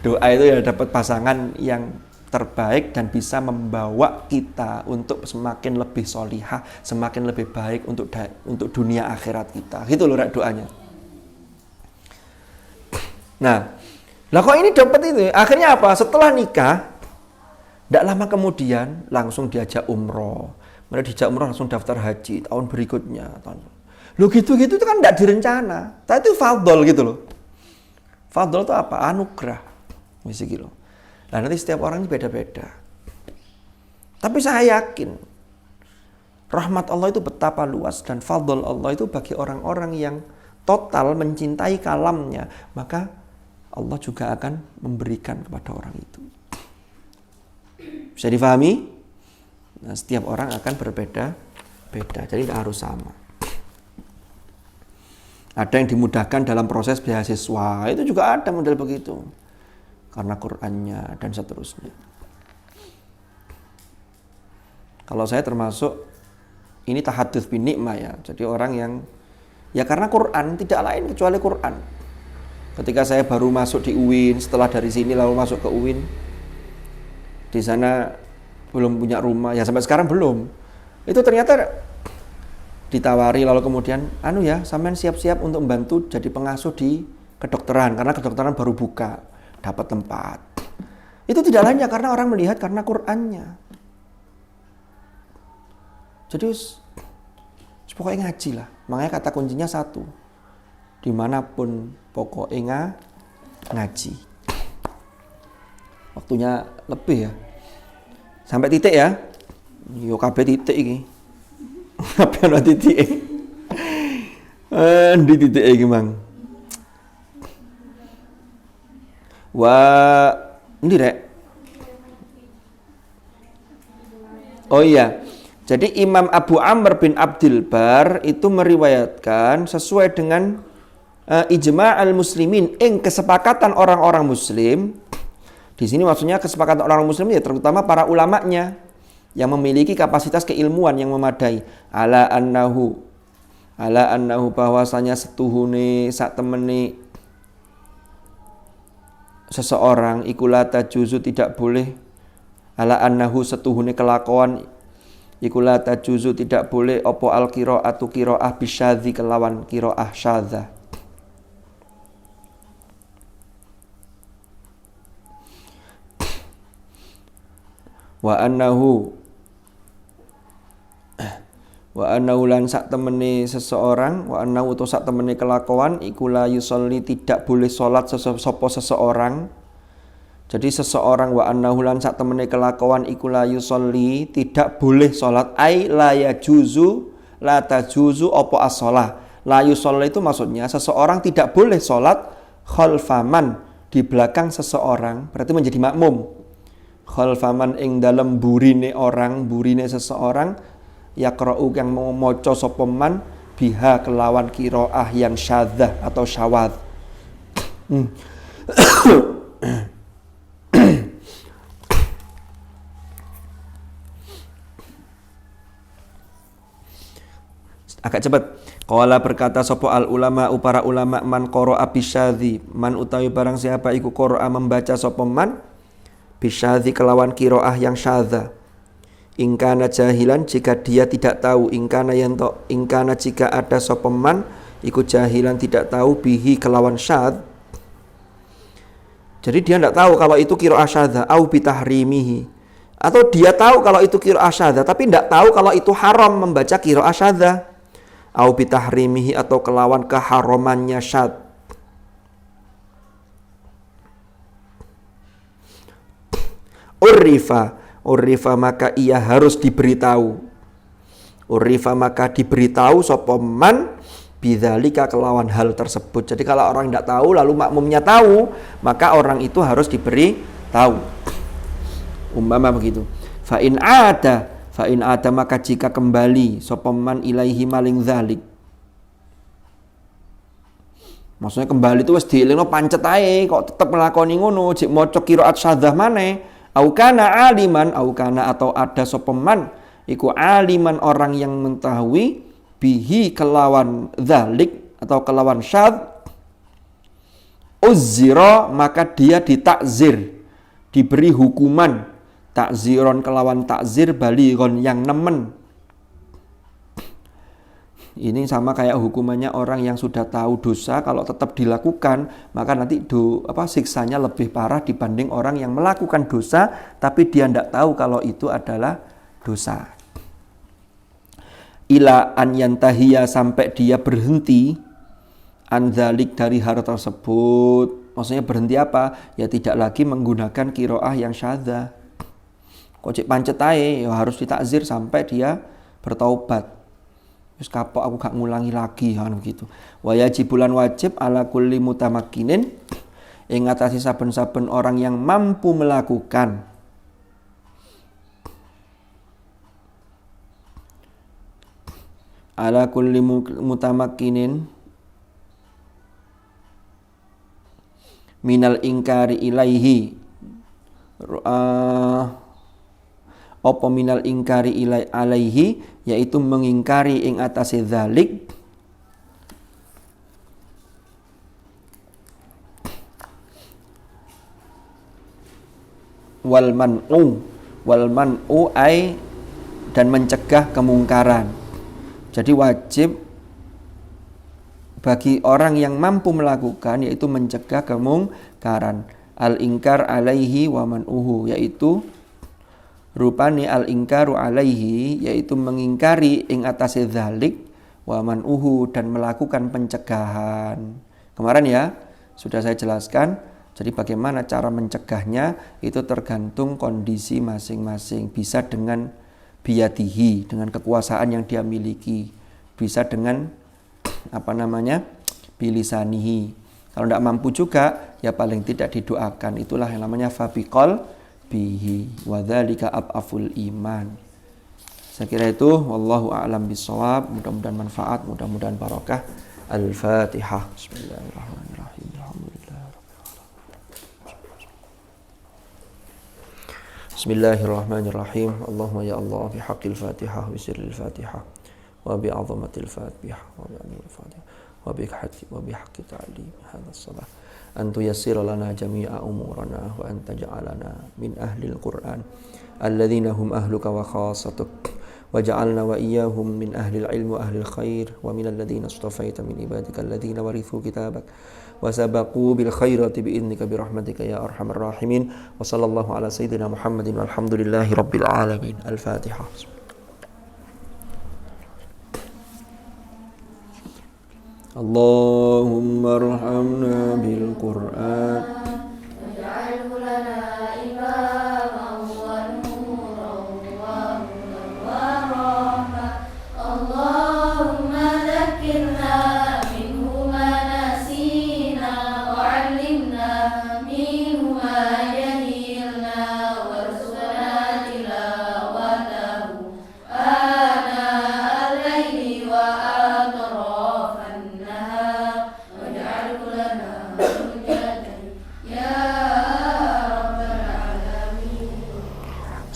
Doa itu ya dapat pasangan yang terbaik dan bisa membawa kita untuk semakin lebih solihah, semakin lebih baik untuk dunia akhirat kita. Gitu loh doanya. Nah, lah kok ini dapat itu? Akhirnya apa? Setelah nikah, tidak lama kemudian langsung diajak umroh. Mereka diajak umroh langsung daftar haji tahun berikutnya. Loh gitu-gitu itu kan tidak direncana. Tapi itu fadl gitu loh. Fadl itu apa? Anugerah. Gitu loh. Nah nanti setiap orang ini beda-beda. Tapi saya yakin rahmat Allah itu betapa luas dan fadl Allah itu bagi orang-orang yang total mencintai kalamnya, maka Allah juga akan memberikan kepada orang itu. Bisa difahami? Nah, setiap orang akan berbeda-beda, jadi tidak harus sama. Ada yang dimudahkan dalam proses beasiswa, itu juga ada model begitu. Karena Qur'annya dan seterusnya. Kalau saya termasuk, ini tahadduts bin nikmah ya, jadi orang yang, ya karena Qur'an, tidak lain kecuali Qur'an. Ketika saya baru masuk di UIN, setelah dari sini lalu masuk ke UIN, di sana belum punya rumah, ya sampai sekarang belum. Itu ternyata ditawari lalu kemudian, sampean siap-siap untuk membantu jadi pengasuh di kedokteran, karena kedokteran baru buka, dapat tempat. Itu tidak lainnya karena orang melihat karena Qur'annya. Jadi pokoknya ngaji lah. Makanya kata kuncinya satu. Dimanapun pokoknya ngaji. Waktunya lebih ya. Sampai titik ya. Yo kabeh titik iki. Kabeh ana titik. Di titik iki, Mang. Ini Rek. Oh iya. Jadi Imam Abu Amr bin Abdil Bar itu meriwayatkan sesuai dengan ijma' al-muslimin ing kesepakatan orang-orang muslim. Di sini maksudnya kesepakatan orang muslim ya terutama para ulamanya yang memiliki kapasitas keilmuan yang memadai. Ala annahu bahwasanya setuhune sak temene seseorang iku la tajuzu tidak boleh. Ala annahu setuhune kelakuan iku la tajuzu tidak boleh opo al qiraatu qiraah bisyadzi kelawan qiraah syadzah. Wa annahu lan sak temene seseorang wa annahu to sak temene kelakuan iku la yusolli tidak boleh salat sapa seseorang. Jadi seseorang wa annahu lan sak temene kelakuan iku la yusolli tidak boleh salat ai la yajuzu la tajuzu apa as-shalah. La yusolli itu maksudnya seseorang tidak boleh salat khalfaman di belakang seseorang, berarti menjadi makmum. Khalfaman ing dalam burine seseorang yaqra'u yang mau maca sapa man biha kelawan qiraah yang syadzah atau syawaz. Agak cepat. Qala berkata sapa al ulama para ulama man qara'a bisyadzi man utawi barang siapa iku qara'a membaca sapa man bisyadzi kelawan qiraah yang syadzah. Ingkana jahilan jika dia tidak tahu, ingkana jika ada sapa man iku jahilan tidak tahu bihi kelawan syadz. Jadi dia tidak tahu kalau itu qiraah syadzah au bitahrimihi. Atau dia tahu kalau itu qiraah syadzah tapi tidak tahu kalau itu haram membaca qiraah syadzah. Au bitahrimihi atau kelawan keharamannya syadz. Urifa maka ia harus diberitahu. Urifa maka diberitahu sapa man bidzalika kelawan hal tersebut. Jadi kalau orang tidak tahu lalu makmumnya tahu, maka orang itu harus diberi tahu. Umpama begitu. Fa in ada maka jika kembali sapa man ilaihi maling dzalik. Maksudnya kembali itu wis dielingno pancet ae kok tetep nglakoni ngono, jek maca qiraat syadzah maneh. Aukana aliman, aukana atau ada sopeman, iku aliman orang yang mengetahui bihi kelawan dzalik atau kelawan syadz, uzzira maka dia ditakzir, diberi hukuman, takziron kelawan takzir balighon yang nemen. Ini sama kayak hukumannya orang yang sudah tahu dosa, kalau tetap dilakukan maka nanti siksanya lebih parah dibanding orang yang melakukan dosa tapi dia tidak tahu kalau itu adalah dosa. Ila an yantahiya sampai dia berhenti andzalik dari hal tersebut. Maksudnya berhenti apa? Ya tidak lagi menggunakan qiraah yang syadzah. Kok cek pancet ae ya harus ditakzir sampai dia bertaubat. Wis kapok aku gak ngulangi lagi kan begitu. Wa yajibulan wajib ala kulli mutamakkinin ing ngatasi saben-saben orang yang mampu melakukan ala kulli mutamakkinin minal ingkari ilaihi apa minal ingkari alaihi yaitu mengingkari ing atase dzalik wal man'u ai dan mencegah kemungkaran. Jadi wajib bagi orang yang mampu melakukan yaitu mencegah kemungkaran. Al ingkar alaihi wa man'uhu yaitu rupane al ingkaru alaihi yaitu mengingkari ing atase dzalik wa man'uhu dan melakukan pencegahan. Kemarin ya sudah saya jelaskan. Jadi bagaimana cara mencegahnya itu tergantung kondisi masing-masing. Bisa dengan biyadihi, dengan kekuasaan yang dia miliki. Bisa dengan bilisanihi. Kalau tidak mampu juga ya paling tidak didoakan. Itulah yang namanya fabiqol bihi wa dzalika ab'aful iman. Saya kira itu wallahu a'lam bishawab. Mudah-mudahan manfaat, mudah-mudahan barokah. Al-Fatihah. Bismillahirrahmanirrahim. Alhamdulillah. Bismillahirrahmanirrahim. Allahumma ya Allah bihaqqil Fatihah wa sirril Fatihah wa bi'azamatil Fatihah wa bi'anil Fatihah wa bihaqqi ta'lim hadha as-salah an tuyassira lana jami'a umurana wa an taj'alana min ahlil Qur'an alladhina hum ahluka wa khassatuk waj'alna wa iyyahum min ahlil ilmi wa ahlil khair wa min alladhina istafaita min ibadika alladhina warithu kitabak wa sabaqu bil khairati bi idnika bi rahmatika ya arhamar rahimin wa sallallahu ala sayyidina Muhammadin walhamdulillahi rabbil alamin. Al-Fatihah. Allahumma arhamna bil Qur'an waj'alhu lana imaman wa nuran wa hudan wa rahmah. Allahumma dhakkirna minhu ma nasina wa 'allimna minhu ma jahilna warzuqna tilawatahu ana al-laili wa atrafan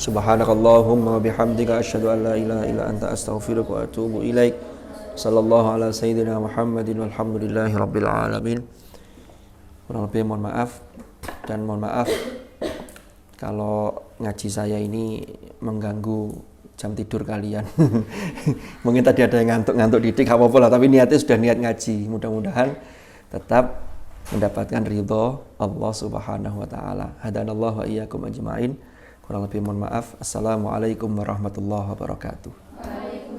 Subhanakallahumma bihamdika asyhadu an la ilaha illa anta astaghfiruka wa atubu ilaik. Sallallahu ala sayyidina Muhammadin walhamdulillahi rabbil alamin. Kurang lebih mohon maaf dan mohon maaf kalau ngaji saya ini mengganggu jam tidur kalian. Mungkin tadi ada yang ngantuk didik, gak apa-apa lah, tapi niatnya sudah niat ngaji. Mudah-mudahan tetap mendapatkan ridho Allah Subhanahu wa taala. Hadanallahu wa iyyakum ajmain. Kurang lebih mohon maaf. Assalamualaikum warahmatullahi wabarakatuh.